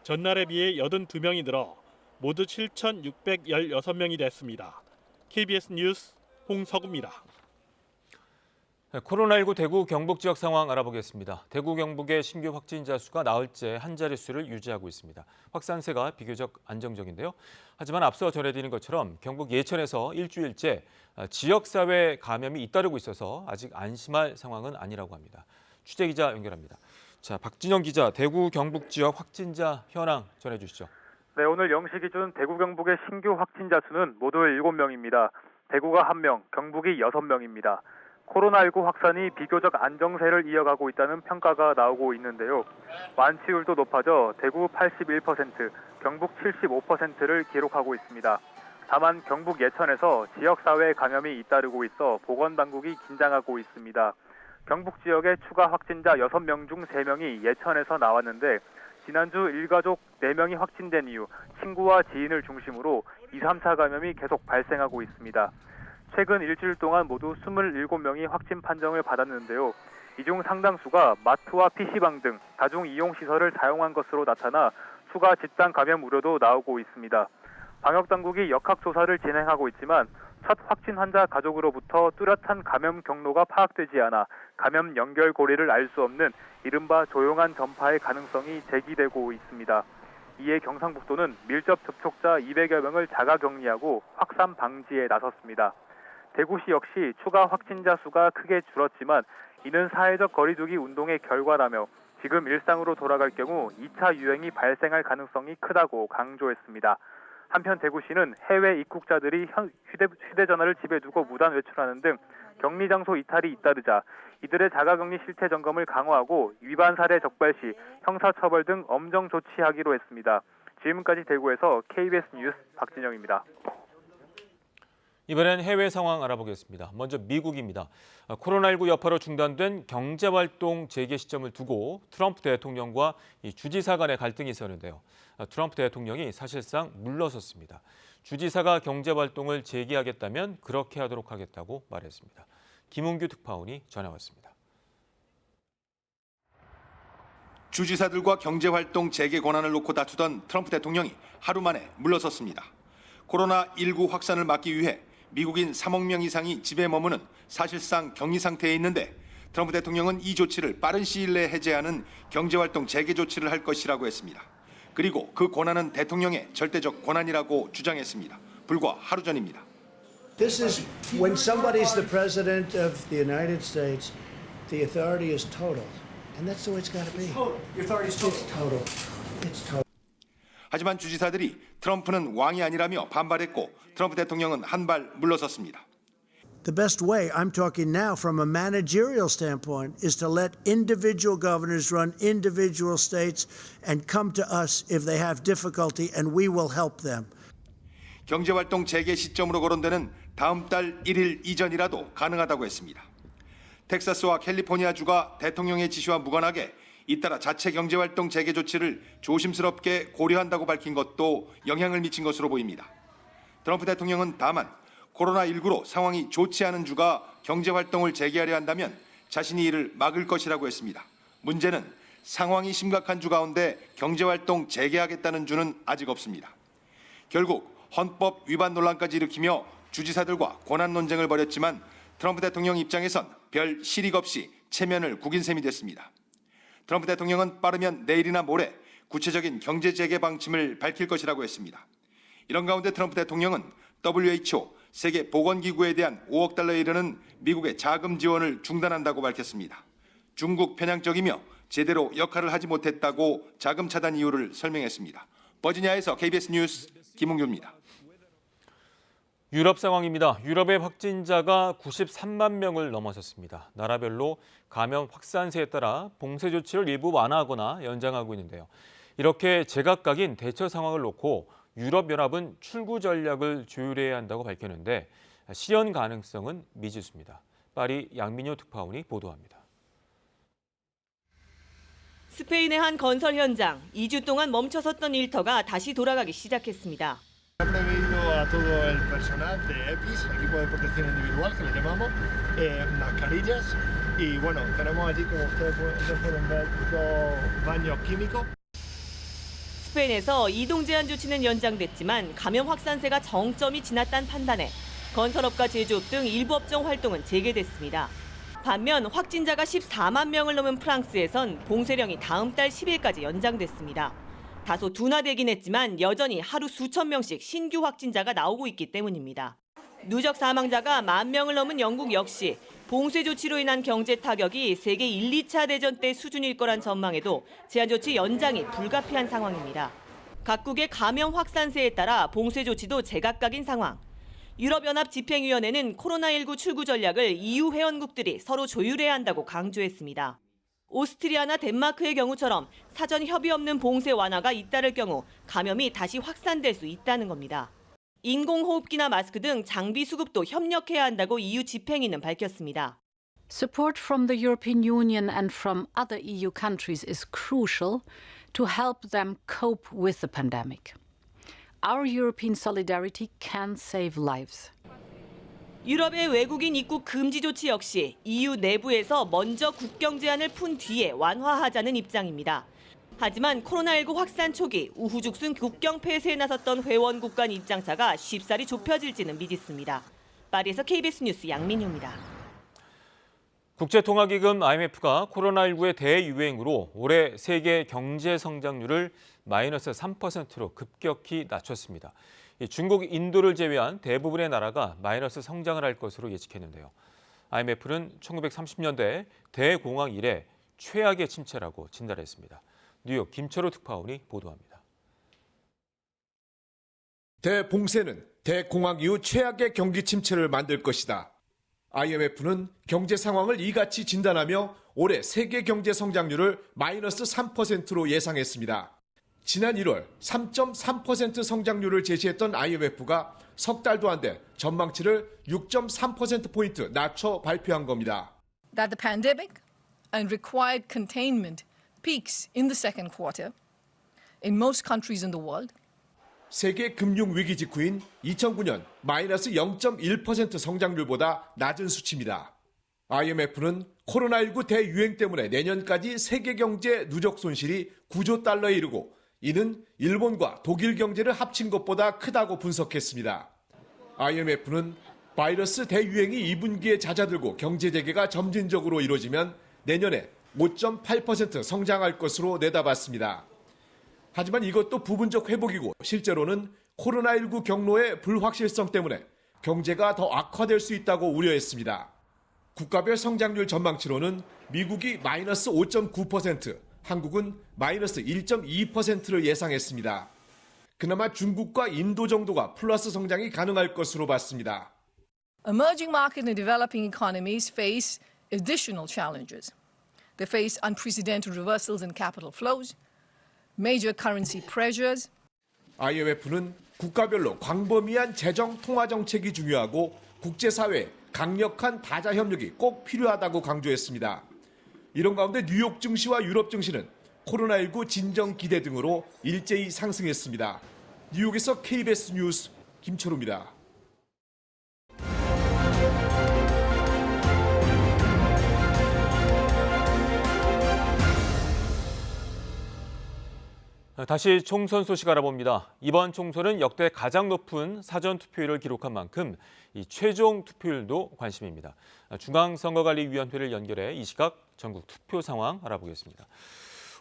전날에 비해 82명이 늘어 모두 7,616명이 됐습니다. KBS 뉴스 홍석우입니다. 코로나19 대구 경북 지역 상황 알아보겠습니다. 대구 경북의 신규 확진자 수가 나흘째 한 자릿수를 유지하고 있습니다. 확산세가 비교적 안정적인데요. 하지만 앞서 전해드린 것처럼 경북 예천에서 일주일째 지역사회 감염이 잇따르고 있어서 아직 안심할 상황은 아니라고 합니다. 취재기자 연결합니다. 자, 박진영 기자, 대구 경북 지역 확진자 현황 전해주시죠. 네, 오늘 0시 기준 대구 경북의 신규 확진자 수는 모두 7명입니다. 대구가 1명, 경북이 6명입니다. 코로나19 확산이 비교적 안정세를 이어가고 있다는 평가가 나오고 있는데요. 완치율도 높아져 대구 81%, 경북 75%를 기록하고 있습니다. 다만 경북 예천에서 지역사회 감염이 잇따르고 있어 보건당국이 긴장하고 있습니다. 경북 지역의 추가 확진자 6명 중 3명이 예천에서 나왔는데 지난주 일가족 4명이 확진된 이후 친구와 지인을 중심으로 2, 3차 감염이 계속 발생하고 있습니다. 최근 일주일 동안 모두 27명이 확진 판정을 받았는데요. 이 중 상당수가 마트와 PC방 등 다중이용시설을 사용한 것으로 나타나 추가 집단 감염 우려도 나오고 있습니다. 방역당국이 역학조사를 진행하고 있지만 첫 확진 환자 가족으로부터 뚜렷한 감염 경로가 파악되지 않아 감염 연결고리를 알 수 없는 이른바 조용한 전파의 가능성이 제기되고 있습니다. 이에 경상북도는 밀접 접촉자 200여 명을 자가격리하고 확산 방지에 나섰습니다. 대구시 역시 추가 확진자 수가 크게 줄었지만 이는 사회적 거리두기 운동의 결과라며 지금 일상으로 돌아갈 경우 2차 유행이 발생할 가능성이 크다고 강조했습니다. 한편 대구시는 해외 입국자들이 휴대전화를 집에 두고 무단 외출하는 등 격리 장소 이탈이 잇따르자 이들의 자가격리 실태 점검을 강화하고 위반 사례 적발 시 형사처벌 등 엄정 조치하기로 했습니다. 지금까지 대구에서 KBS 뉴스 박진영입니다. 이번엔 해외 상황 알아보겠습니다. 먼저 미국입니다. 코로나19 여파로 중단된 경제활동 재개 시점을 두고 트럼프 대통령과 주지사 간의 갈등이 있었는데요. 트럼프 대통령이 사실상 물러섰습니다. 주지사가 경제활동을 재개하겠다면 그렇게 하도록 하겠다고 말했습니다. 김은규 특파원이 전해왔습니다. 주지사들과 경제활동 재개 권한을 놓고 다투던 트럼프 대통령이 하루 만에 물러섰습니다. 코로나19 확산을 막기 위해 미국인 3억 명 이상이 집에 머무는 사실상 격리 상태에 있는데 트럼프 대통령은 이 조치를 빠른 시일 내에 해제하는 경제활동 재개 조치를 할 것이라고 했습니다. 그리고 그 권한은 대통령의 절대적 권한이라고 주장했습니다. 불과 하루 전입니다. This is when somebody is the president of the United States, the authority is total. And that's the way it's got to be. The authority is total. It's total. 하지만 주지사들이 트럼프는 왕이 아니라며 반발했고 트럼프 대통령은 한 발 물러섰습니다. The best way, I'm talking now from a managerial standpoint, is to let individual governors run individual states and come to us if they have difficulty and we will help them. 경제활동 재개 시점으로 거론되는 다음 달 1일 이전이라도 가능하다고 했습니다. 텍사스와 캘리포니아주가 대통령의 지시와 무관하게 잇따라 자체 경제활동 재개 조치를 조심스럽게 고려한다고 밝힌 것도 영향을 미친 것으로 보입니다. 트럼프 대통령은 다만 코로나19로 상황이 좋지 않은 주가 경제활동을 재개하려 한다면 자신이 이를 막을 것이라고 했습니다. 문제는 상황이 심각한 주 가운데 경제활동 재개하겠다는 주는 아직 없습니다. 결국 헌법 위반 논란까지 일으키며 주지사들과 권한 논쟁을 벌였지만 트럼프 대통령 입장에선 별 실익 없이 체면을 구긴 셈이 됐습니다. 트럼프 대통령은 빠르면 내일이나 모레 구체적인 경제 재개 방침을 밝힐 것이라고 했습니다. 이런 가운데 트럼프 대통령은 WHO 세계보건기구에 대한 5억 달러에 이르는 미국의 자금 지원을 중단한다고 밝혔습니다. 중국 편향적이며 제대로 역할을 하지 못했다고 자금 차단 이유를 설명했습니다. 버지니아에서 KBS 뉴스 김웅규입니다. 유럽 상황입니다. 유럽의 확진자가 93만 명을 넘어섰습니다. 나라별로 감염 확산세에 따라 봉쇄 조치를 일부 완화하거나 연장하고 있는데요. 이렇게 제각각인 대처 상황을 놓고 유럽연합은 출구 전략을 조율해야 한다고 밝혔는데 실현 가능성은 미지수입니다. 파리 양민효 특파원이 보도합니다. 스페인의 한 건설 현장, 2주 동안 멈춰섰던 일터가 다시 돌아가기 시작했습니다. Ha pedido a todo el personal de EPIs, equipo de protección individual, que le llamamos, mascarillas. Y bueno, tenemos allí, como ustedes pueden ver, 2 baños químicos. 스페인에서 이동 제한 조치는 연장됐지만 감염 확산세가 정점이 지났다는 판단에 건설업과 제조업 등 일부 업종 활동은 재개됐습니다. 반면 확진자가 14만 명을 넘은 프랑스에선 봉쇄령이 다음 달 10일까지 연장됐습니다. 다소 둔화되긴 했지만 여전히 하루 수천 명씩 신규 확진자가 나오고 있기 때문입니다. 누적 사망자가 1만 명을 넘은 영국 역시 봉쇄 조치로 인한 경제 타격이 세계 1, 2차 대전 때 수준일 거란 전망에도 제한 조치 연장이 불가피한 상황입니다. 각국의 감염 확산세에 따라 봉쇄 조치도 제각각인 상황. 유럽연합 집행위원회는 코로나19 출구 전략을 EU 회원국들이 서로 조율해야 한다고 강조했습니다. 오스트리아나 덴마크의 경우처럼 사전 협의 없는 봉쇄 완화가 잇따를 경우 감염이 다시 확산될 수 있다는 겁니다. 인공호흡기나 마스크 등 장비 수급도 협력해야 한다고 EU 집행위는 밝혔습니다. Support from the European Union and from other EU countries is crucial to help them cope with the pandemic. Our European solidarity can save lives. 유럽의 외국인 입국 금지 조치 역시 EU 내부에서 먼저 국경 제한을 푼 뒤에 완화하자는 입장입니다. 하지만 코로나19 확산 초기 우후죽순 국경 폐쇄에 나섰던 회원국 간 입장차가 쉽사리 좁혀질지는 미지수입니다. 파리에서 KBS 뉴스 양민효입니다. 국제통화기금 IMF가 코로나19의 대유행으로 올해 세계 경제 성장률을 마이너스 3%로 급격히 낮췄습니다. 중국, 인도를 제외한 대부분의 나라가 마이너스 성장을 할 것으로 예측했는데요. IMF는 1930년대 대공황 이래 최악의 침체라고 진단했습니다. 뉴욕 김철호 특파원이 보도합니다. 대봉쇄는 대공황 이후 최악의 경기 침체를 만들 것이다. IMF는 경제 상황을 이같이 진단하며 올해 세계 경제 성장률을 마이너스 3%로 예상했습니다. 지난 1월 3.3% 성장률을 제시했던 IMF가 석 달도 안 돼 전망치를 6.3%포인트 낮춰 발표한 겁니다. That the pandemic and required containment peaks in the second quarter in most countries in the world. 세계 금융 위기 직후인 2009년 마이너스 0.1% 성장률보다 낮은 수치입니다. IMF는 코로나19 대유행 때문에 내년까지 세계 경제 누적 손실이 9조 달러에 이르고 이는 일본과 독일 경제를 합친 것보다 크다고 분석했습니다. IMF는 바이러스 대유행이 2분기에 잦아들고 경제 재개가 점진적으로 이루어지면 내년에 5.8% 성장할 것으로 내다봤습니다. 하지만 이것도 부분적 회복이고 실제로는 코로나19 경로의 불확실성 때문에 경제가 더 악화될 수 있다고 우려했습니다. 국가별 성장률 전망치로는 미국이 마이너스 5.9%, 한국은 마이너스 1.2%를 예상했습니다. 그나마 중국과 인도 정도가 플러스 성장이 가능할 것으로 봤습니다. Emerging market and developing economies face additional challenges. They face unprecedented reversals in capital flows, major currency pressures. IMF는 국가별로 광범위한 재정 통화 정책이 중요하고 국제사회의 강력한 다자 협력이 꼭 필요하다고 강조했습니다. 이런 가운데 뉴욕 증시와 유럽 증시는 코로나19 진정 기대 등으로 일제히 상승했습니다. 뉴욕에서 KBS 뉴스 김철우입니다. 다시 총선 소식 알아봅니다. 이번 총선은 역대 가장 높은 사전 투표율을 기록한 만큼 이 최종 투표율도 관심입니다. 중앙선거관리위원회를 연결해 이 시각 전국 투표 상황 알아보겠습니다.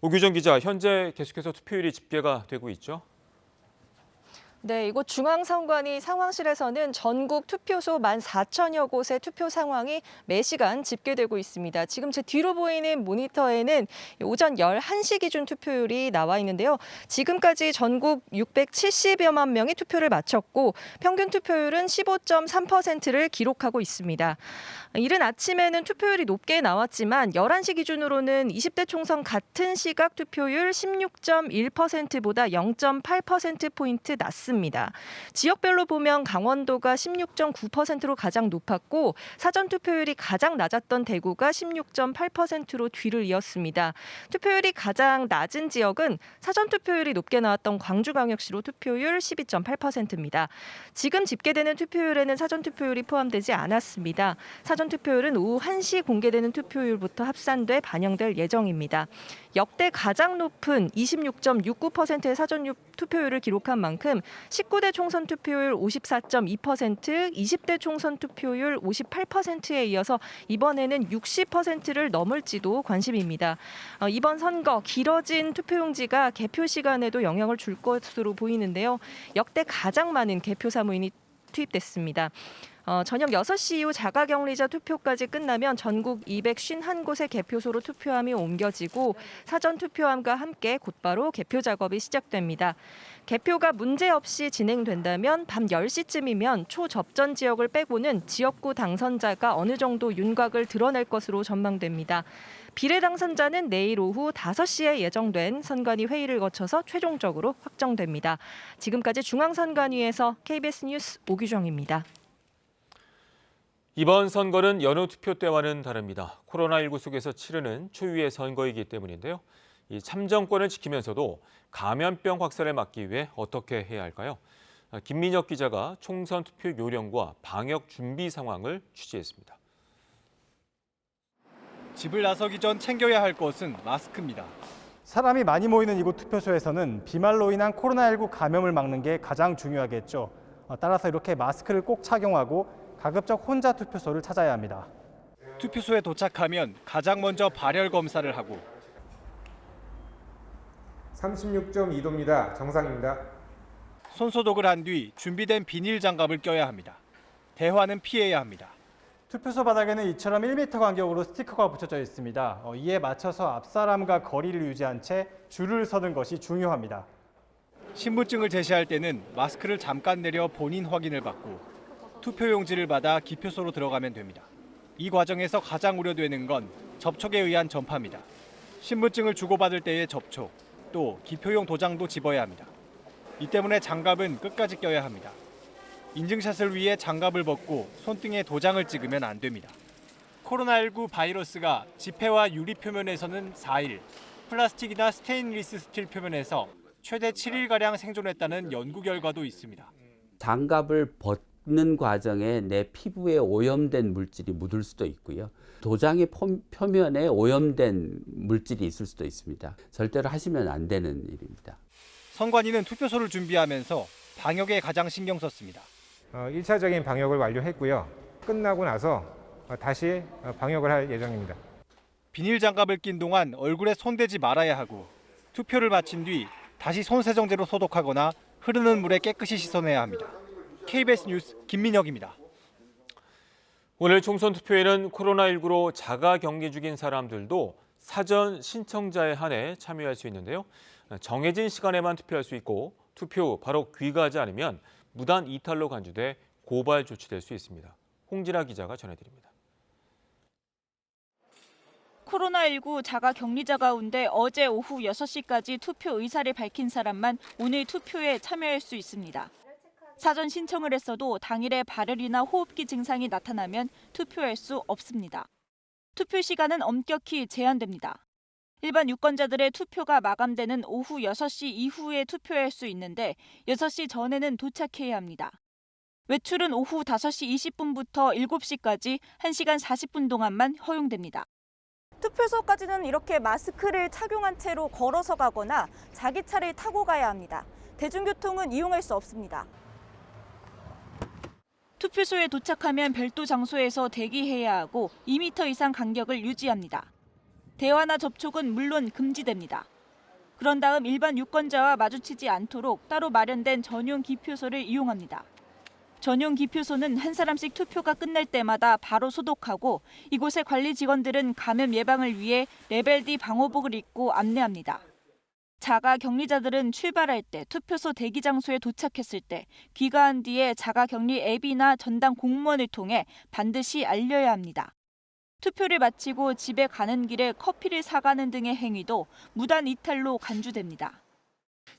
오규정 기자, 현재 계속해서 투표율이 집계가 되고 있죠? 네, 이곳 중앙선관위 상황실에서는 전국 투표소 14,000여 곳의 투표 상황이 매시간 집계되고 있습니다. 지금 제 뒤로 보이는 모니터에는 오전 11시 기준 투표율이 나와 있는데요. 지금까지 전국 670여만 명이 투표를 마쳤고 평균 투표율은 15.3%를 기록하고 있습니다. 이른 아침에는 투표율이 높게 나왔지만 11시 기준으로는 20대 총선 같은 시각 투표율 16.1%보다 0.8%포인트 낮습니다. 지역별로 보면 강원도가 16.9%로 가장 높았고 사전 투표율이 가장 낮았던 대구가 16.8%로 뒤를 이었습니다. 투표율이 가장 낮은 지역은 사전 투표율이 높게 나왔던 광주광역시로 투표율 12.8%입니다. 지금 집계되는 투표율에는 사전 투표율이 포함되지 않았습니다. 사전 투표율은 오후 1시 공개되는 투표율부터 합산돼 반영될 예정입니다. 역대 가장 높은 26.69%의 사전 투표율을 기록한 만큼 19대 총선 투표율 54.2%, 20대 총선 투표율 58%에 이어서 이번에는 60%를 넘을지도 관심입니다. 이번 선거 길어진 투표용지가 개표 시간에도 영향을 줄 것으로 보이는데요. 역대 가장 많은 개표 사무인이 투입됐습니다. 저녁 6시 이후 자가격리자 투표까지 끝나면 전국 251곳의 개표소로 투표함이 옮겨지고 사전 투표함과 함께 곧바로 개표 작업이 시작됩니다. 개표가 문제없이 진행된다면 밤 10시쯤이면 초접전 지역을 빼고는 지역구 당선자가 어느 정도 윤곽을 드러낼 것으로 전망됩니다. 비례 당선자는 내일 오후 5시에 예정된 선관위 회의를 거쳐서 최종적으로 확정됩니다. 지금까지 중앙선관위에서 KBS 뉴스 오규정입니다. 이번 선거는 여느 투표 때와는 다릅니다. 코로나19 속에서 치르는 초유의 선거이기 때문인데요. 이 참정권을 지키면서도 감염병 확산을 막기 위해 어떻게 해야 할까요? 김민혁 기자가 총선 투표 요령과 방역 준비 상황을 취재했습니다. 집을 나서기 전 챙겨야 할 것은 마스크입니다. 사람이 많이 모이는 이곳 투표소에서는 비말로 인한 코로나19 감염을 막는 게 가장 중요하겠죠. 따라서 이렇게 마스크를 꼭 착용하고 가급적 혼자 투표소를 찾아야 합니다. 투표소에 도착하면 가장 먼저 발열 검사를 하고 36.2도입니다. 정상입니다. 손소독을 한 뒤 준비된 비닐 장갑을 껴야 합니다. 대화는 피해야 합니다. 투표소 바닥에는 이처럼 1m 간격으로 스티커가 붙여져 있습니다. 이에 맞춰서 앞사람과 거리를 유지한 채 줄을 서는 것이 중요합니다. 신분증을 제시할 때는 마스크를 잠깐 내려 본인 확인을 받고 투표용지를 받아 기표소로 들어가면 됩니다. 이 과정에서 가장 우려되는 건 접촉에 의한 전파입니다. 신분증을 주고받을 때의 접촉, 또 기표용 도장도 집어야 합니다. 이 때문에 장갑은 끝까지 껴야 합니다. 인증샷을 위해 장갑을 벗고 손등에 도장을 찍으면 안 됩니다. 코로나19 바이러스가 지폐와 유리 표면에서는 4일, 플라스틱이나 스테인리스 스틸 표면에서 최대 7일가량 생존했다는 연구 결과도 있습니다. 장갑을 벗는 과정에 내 피부에 오염된 물질이 묻을 수도 있고요. 도장의 표면에 오염된 물질이 있을 수도 있습니다. 절대로 하시면 안 되는 일입니다. 선관위는 투표소를 준비하면서 방역에 가장 신경 썼습니다. 1차적인 방역을 완료했고요. 끝나고 나서 다시 방역을 할 예정입니다. 비닐 장갑을 낀 동안 얼굴에 손대지 말아야 하고 투표를 마친 뒤 다시 손세정제로 소독하거나 흐르는 물에 깨끗이 씻어내야 합니다. KBS 뉴스 김민혁입니다. 오늘 총선 투표에는 코로나19로 자가 격리 중인 사람들도 사전 신청자에 한해 참여할 수 있는데요. 정해진 시간에만 투표할 수 있고 투표 바로 귀가하지 않으면 무단 이탈로 간주돼 고발 조치될 수 있습니다. 홍진아 기자가 전해드립니다. 코로나19 자가 격리자 가운데 어제 오후 6시까지 투표 의사를 밝힌 사람만 오늘 투표에 참여할 수 있습니다. 사전 신청을 했어도 당일에 발열이나 호흡기 증상이 나타나면 투표할 수 없습니다. 투표 시간은 엄격히 제한됩니다. 일반 유권자들의 투표가 마감되는 오후 6시 이후에 투표할 수 있는데 6시 전에는 도착해야 합니다. 외출은 오후 5시 20분부터 7시까지 1시간 40분 동안만 허용됩니다. 투표소까지는 이렇게 마스크를 착용한 채로 걸어서 가거나 자기 차를 타고 가야 합니다. 대중교통은 이용할 수 없습니다. 투표소에 도착하면 별도 장소에서 대기해야 하고 2m 이상 간격을 유지합니다. 대화나 접촉은 물론 금지됩니다. 그런 다음 일반 유권자와 마주치지 않도록 따로 마련된 전용 기표소를 이용합니다. 전용 기표소는 한 사람씩 투표가 끝날 때마다 바로 소독하고 이곳의 관리 직원들은 감염 예방을 위해 레벨 D 방호복을 입고 안내합니다. 자가 격리자들은 출발할 때 투표소 대기 장소에 도착했을 때 귀가한 뒤에 자가 격리 앱이나 전담 공무원을 통해 반드시 알려야 합니다. 투표를 마치고 집에 가는 길에 커피를 사가는 등의 행위도 무단 이탈로 간주됩니다.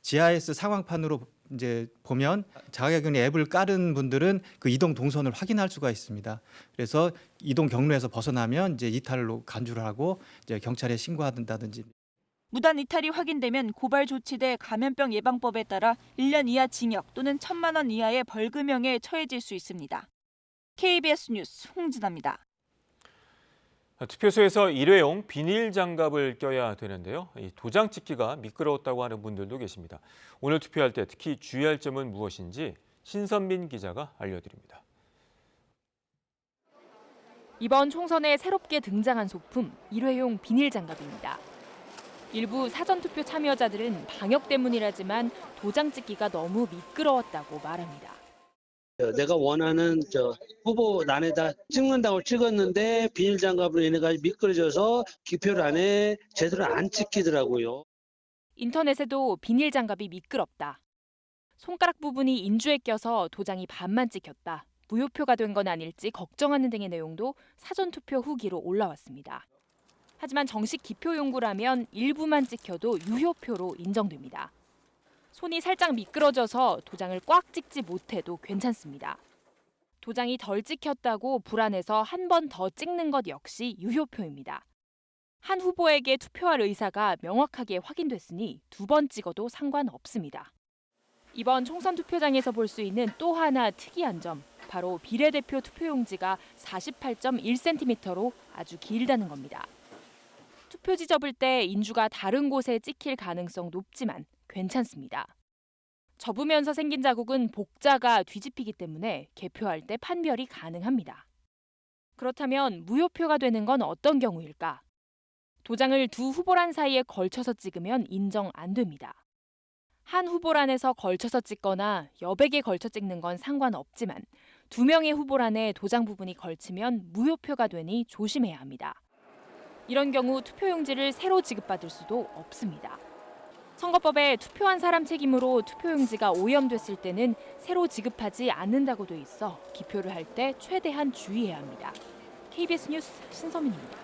GIS 상황판으로 이제 보면 자가격리 앱을 깔은 분들은 그 이동 동선을 확인할 수가 있습니다. 그래서 이동 경로에서 벗어나면 이제 이탈로 간주를 하고 이제 경찰에 신고한다든지. 무단 이탈이 확인되면 고발 조치돼 감염병 예방법에 따라 1년 이하 징역 또는 1,000만 원 이하의 벌금형에 처해질 수 있습니다. KBS 뉴스 홍진아입니다. 투표소에서 일회용 비닐 장갑을 껴야 되는데요. 이 도장 찍기가 미끄러웠다고 하는 분들도 계십니다. 오늘 투표할 때 특히 주의할 점은 무엇인지 신선민 기자가 알려드립니다. 이번 총선에 새롭게 등장한 소품, 일회용 비닐 장갑입니다. 일부 사전투표 참여자들은 방역 때문이라지만 도장 찍기가 너무 미끄러웠다고 말합니다. 내가 원하는 후보란에다 찍는다고 찍었는데 비닐 장갑으로 인해 가지고 미끄러져서 기표를 안에 제대로 안 찍히더라고요. 인터넷에도 비닐 장갑이 미끄럽다. 손가락 부분이 인주에 껴서 도장이 반만 찍혔다. 무효표가 된 건 아닐지 걱정하는 등의 내용도 사전투표 후기로 올라왔습니다. 하지만 정식 기표 용구라면 일부만 찍혀도 유효표로 인정됩니다. 손이 살짝 미끄러져서 도장을 꽉 찍지 못해도 괜찮습니다. 도장이 덜 찍혔다고 불안해서 한 번 더 찍는 것 역시 유효표입니다. 한 후보에게 투표할 의사가 명확하게 확인됐으니 2번 찍어도 상관없습니다. 이번 총선 투표장에서 볼 수 있는 또 하나 특이한 점, 바로 비례대표 투표용지가 48.1cm로 아주 길다는 겁니다. 투표지 접을 때 인주가 다른 곳에 찍힐 가능성 높지만 괜찮습니다. 접으면서 생긴 자국은 복자가 뒤집히기 때문에 개표할 때 판별이 가능합니다. 그렇다면 무효표가 되는 건 어떤 경우일까? 도장을 두 후보란 사이에 걸쳐서 찍으면 인정 안 됩니다. 한 후보란에서 걸쳐서 찍거나 여백에 걸쳐 찍는 건 상관없지만 2명의 후보란에 도장 부분이 걸치면 무효표가 되니 조심해야 합니다. 이런 경우 투표용지를 새로 지급받을 수도 없습니다. 선거법에 투표한 사람 책임으로 투표용지가 오염됐을 때는 새로 지급하지 않는다고 돼 있어 기표를 할 때 최대한 주의해야 합니다. KBS 뉴스 신서민입니다.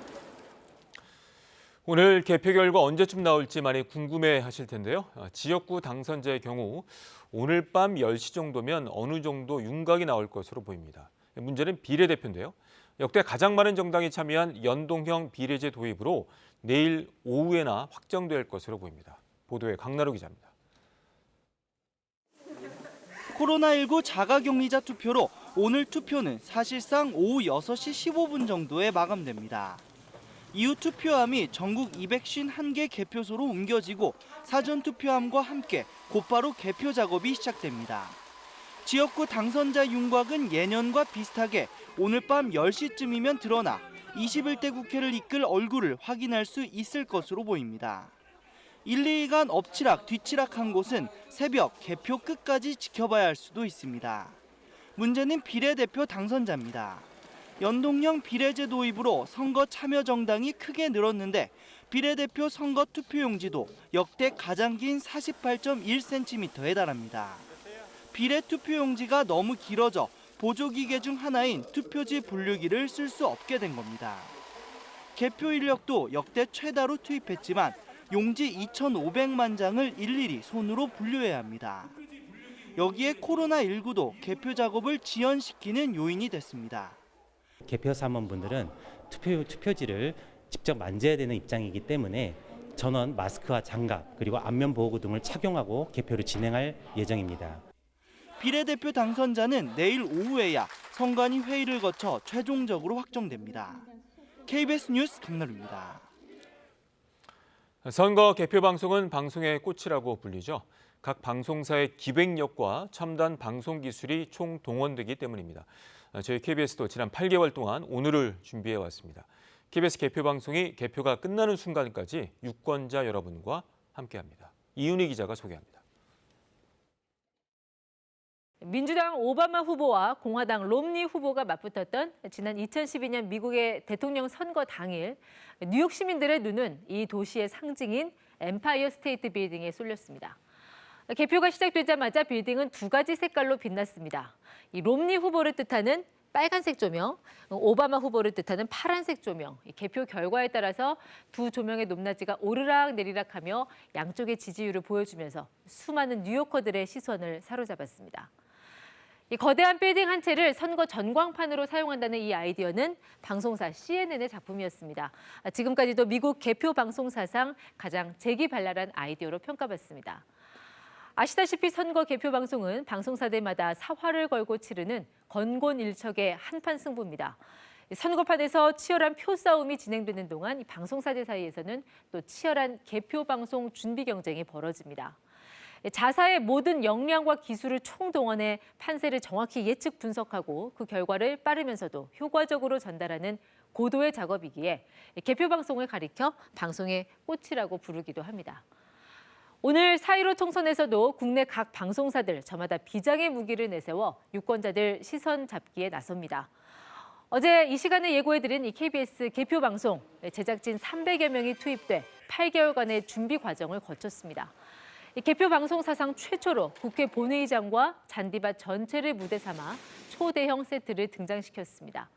오늘 개표 결과 언제쯤 나올지 많이 궁금해하실 텐데요. 지역구 당선자의 경우 오늘 밤 10시 정도면 어느 정도 윤곽이 나올 것으로 보입니다. 문제는 비례대표인데요. 역대 가장 많은 정당이 참여한 연동형 비례제 도입으로 내일 오후에나 확정될 것으로 보입니다. 보도에 강나루 기자입니다. 코로나19 자가격리자 투표로 오늘 투표는 사실상 오후 6시 15분 정도에 마감됩니다. 이후 투표함이 전국 251개 개표소로 옮겨지고 사전투표함과 함께 곧바로 개표 작업이 시작됩니다. 지역구 당선자 윤곽은 예년과 비슷하게 오늘 밤 10시쯤이면 드러나 21대 국회를 이끌 얼굴을 확인할 수 있을 것으로 보입니다. 1, 2일간 엎치락 뒤치락한 곳은 새벽 개표 끝까지 지켜봐야 할 수도 있습니다. 문제는 비례대표 당선자입니다. 연동형 비례제 도입으로 선거 참여 정당이 크게 늘었는데 비례대표 선거 투표용지도 역대 가장 긴 48.1cm에 달합니다. 비례 투표용지가 너무 길어져 보조기계 중 하나인 투표지 분류기를 쓸 수 없게 된 겁니다. 개표 인력도 역대 최다로 투입했지만 용지 2,500만 장을 일일이 손으로 분류해야 합니다. 여기에 코로나19도 개표 작업을 지연시키는 요인이 됐습니다. 개표 사무원분들은 투표지를 직접 만져야 되는 입장이기 때문에 전원 마스크와 장갑 그리고 안면 보호구 등을 착용하고 개표를 진행할 예정입니다. 비례대표 당선자는 내일 오후에야 선관위 회의를 거쳐 최종적으로 확정됩니다. KBS 뉴스 강나루입니다. 선거 개표 방송은 방송의 꽃이라고 불리죠. 각 방송사의 기획력과 첨단 방송 기술이 총동원되기 때문입니다. 저희 KBS도 지난 8개월 동안 오늘을 준비해 왔습니다. KBS 개표 방송이 개표가 끝나는 순간까지 유권자 여러분과 함께합니다. 이윤희 기자가 소개합니다. 민주당 오바마 후보와 공화당 롬니 후보가 맞붙었던 지난 2012년 미국의 대통령 선거 당일 뉴욕 시민들의 눈은 이 도시의 상징인 엠파이어 스테이트 빌딩에 쏠렸습니다. 개표가 시작되자마자 빌딩은 두 가지 색깔로 빛났습니다. 이 롬니 후보를 뜻하는 빨간색 조명, 오바마 후보를 뜻하는 파란색 조명. 개표 결과에 따라서 두 조명의 높낮이가 오르락 내리락하며 양쪽의 지지율을 보여주면서 수많은 뉴요커들의 시선을 사로잡았습니다. 이 거대한 빌딩 한 채를 선거 전광판으로 사용한다는 이 아이디어는 방송사 CNN의 작품이었습니다. 지금까지도 미국 개표 방송사상 가장 재기발랄한 아이디어로 평가받습니다. 아시다시피 선거 개표 방송은 방송사들마다 사활을 걸고 치르는 건곤일척의 한판 승부입니다. 선거판에서 치열한 표 싸움이 진행되는 동안 이 방송사들 사이에서는 또 치열한 개표 방송 준비 경쟁이 벌어집니다. 자사의 모든 역량과 기술을 총동원해 판세를 정확히 예측 분석하고 그 결과를 빠르면서도 효과적으로 전달하는 고도의 작업이기에 개표 방송을 가리켜 방송의 꽃이라고 부르기도 합니다. 오늘 4.15 총선에서도 국내 각 방송사들 저마다 비장의 무기를 내세워 유권자들 시선 잡기에 나섭니다. 어제 이 시간에 예고해드린 이 KBS 개표 방송 제작진 300여 명이 투입돼 8개월간의 준비 과정을 거쳤습니다. 개표 방송 사상 최초로 국회 본회의장과 잔디밭 전체를 무대 삼아 초대형 세트를 등장시켰습니다.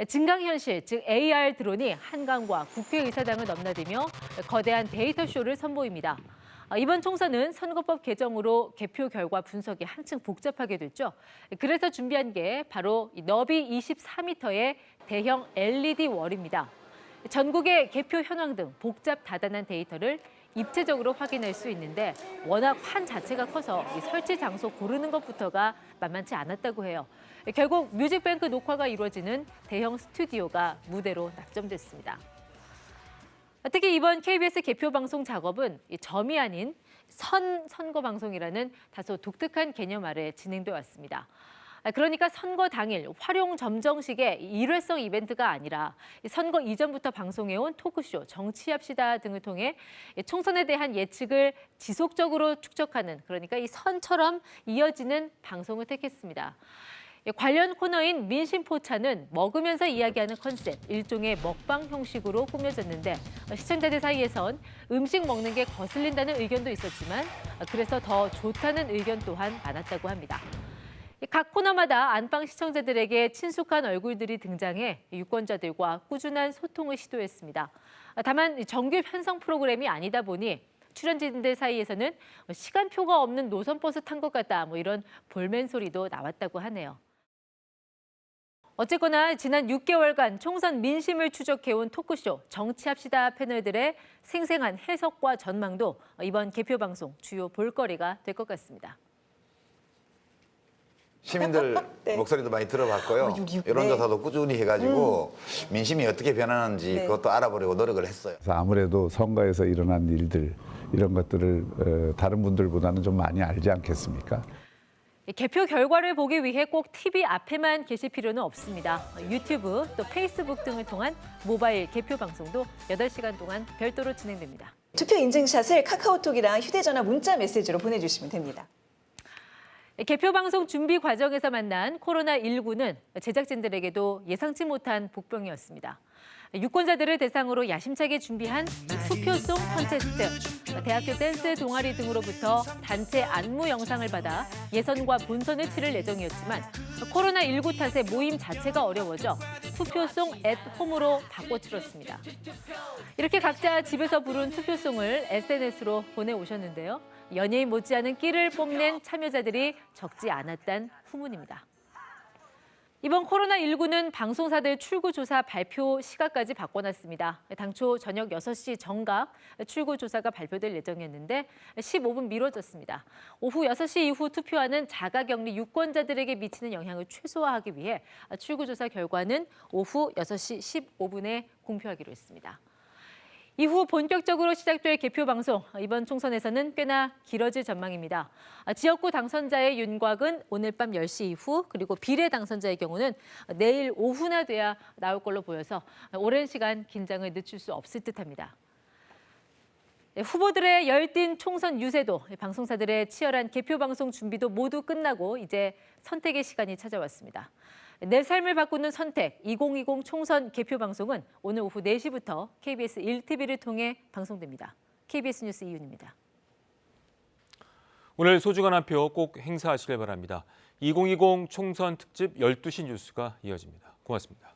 증강현실, 즉 AR 드론이 한강과 국회의사당을 넘나들며 거대한 데이터 쇼를 선보입니다. 이번 총선은 선거법 개정으로 개표 결과 분석이 한층 복잡하게 됐죠. 그래서 준비한 게 바로 너비 24m의 대형 LED 월입니다. 전국의 개표 현황 등 복잡 다단한 데이터를 입체적으로 확인할 수 있는데 워낙 판 자체가 커서 이 설치 장소 고르는 것부터가 만만치 않았다고 해요. 결국 뮤직뱅크 녹화가 이루어지는 대형 스튜디오가 무대로 낙점됐습니다. 특히 이번 KBS 개표 방송 작업은 점이 아닌 선거 방송이라는 다소 독특한 개념 아래 진행돼 왔습니다. 그러니까 선거 당일 활용 점정식의 일회성 이벤트가 아니라 선거 이전부터 방송해온 토크쇼, 정치합시다 등을 통해 총선에 대한 예측을 지속적으로 축적하는, 그러니까 이 선처럼 이어지는 방송을 택했습니다. 관련 코너인 민심포차는 먹으면서 이야기하는 컨셉, 일종의 먹방 형식으로 꾸며졌는데 시청자들 사이에선 음식 먹는 게 거슬린다는 의견도 있었지만 그래서 더 좋다는 의견 또한 많았다고 합니다. 각 코너마다 안방 시청자들에게 친숙한 얼굴들이 등장해 유권자들과 꾸준한 소통을 시도했습니다. 다만 정규 편성 프로그램이 아니다 보니 출연진들 사이에서는 시간표가 없는 노선버스 탄 것 같다, 이런 볼멘 소리도 나왔다고 하네요. 어쨌거나 지난 6개월간 총선 민심을 추적해온 토크쇼 정치합시다 패널들의 생생한 해석과 전망도 이번 개표 방송 주요 볼거리가 될 것 같습니다. 시민들 네. 목소리도 많이 들어봤고요. 여론조사도 꾸준히 해가지고 민심이 어떻게 변하는지 그것도 알아보려고 노력을 했어요. 그래서 아무래도 선거에서 일어난 일들, 이런 것들을 다른 분들보다는 좀 많이 알지 않겠습니까? 개표 결과를 보기 위해 꼭 TV 앞에만 계실 필요는 없습니다. 유튜브 또 페이스북 등을 통한 모바일 개표 방송도 8시간 동안 별도로 진행됩니다. 투표 인증샷을 카카오톡이랑 휴대전화 문자 메시지로 보내주시면 됩니다. 개표 방송 준비 과정에서 만난 코로나19는 제작진들에게도 예상치 못한 복병이었습니다. 유권자들을 대상으로 야심차게 준비한 투표송 콘테스트, 대학교 댄스 동아리 등으로부터 단체 안무 영상을 받아 예선과 본선을 치를 예정이었지만 코로나19 탓에 모임 자체가 어려워져 투표송 앳 홈으로 바꿔 치렀습니다. 이렇게 각자 집에서 부른 투표송을 SNS로 보내오셨는데요. 연예인 못지않은 끼를 뽐낸 참여자들이 적지 않았단 후문입니다. 이번 코로나19는 방송사들 출구조사 발표 시각까지 바꿔놨습니다. 당초 저녁 6시 정각 출구조사가 발표될 예정이었는데 15분 미뤄졌습니다. 오후 6시 이후 투표하는 자가격리 유권자들에게 미치는 영향을 최소화하기 위해 출구조사 결과는 오후 6시 15분에 공표하기로 했습니다. 이후 본격적으로 시작될 개표 방송, 이번 총선에서는 꽤나 길어질 전망입니다. 지역구 당선자의 윤곽은 오늘 밤 10시 이후, 그리고 비례 당선자의 경우는 내일 오후나 돼야 나올 걸로 보여서 오랜 시간 긴장을 늦출 수 없을 듯합니다. 후보들의 열띤 총선 유세도, 방송사들의 치열한 개표 방송 준비도 모두 끝나고 이제 선택의 시간이 찾아왔습니다. 내 삶을 바꾸는 선택 2020 총선 개표 방송은 오늘 오후 4시부터 KBS 1TV를 통해 방송됩니다. KBS 뉴스 이윤입니다. 오늘 소중한 한 표 꼭 행사하시길 바랍니다. 2020 총선 특집 12시 뉴스가 이어집니다. 고맙습니다.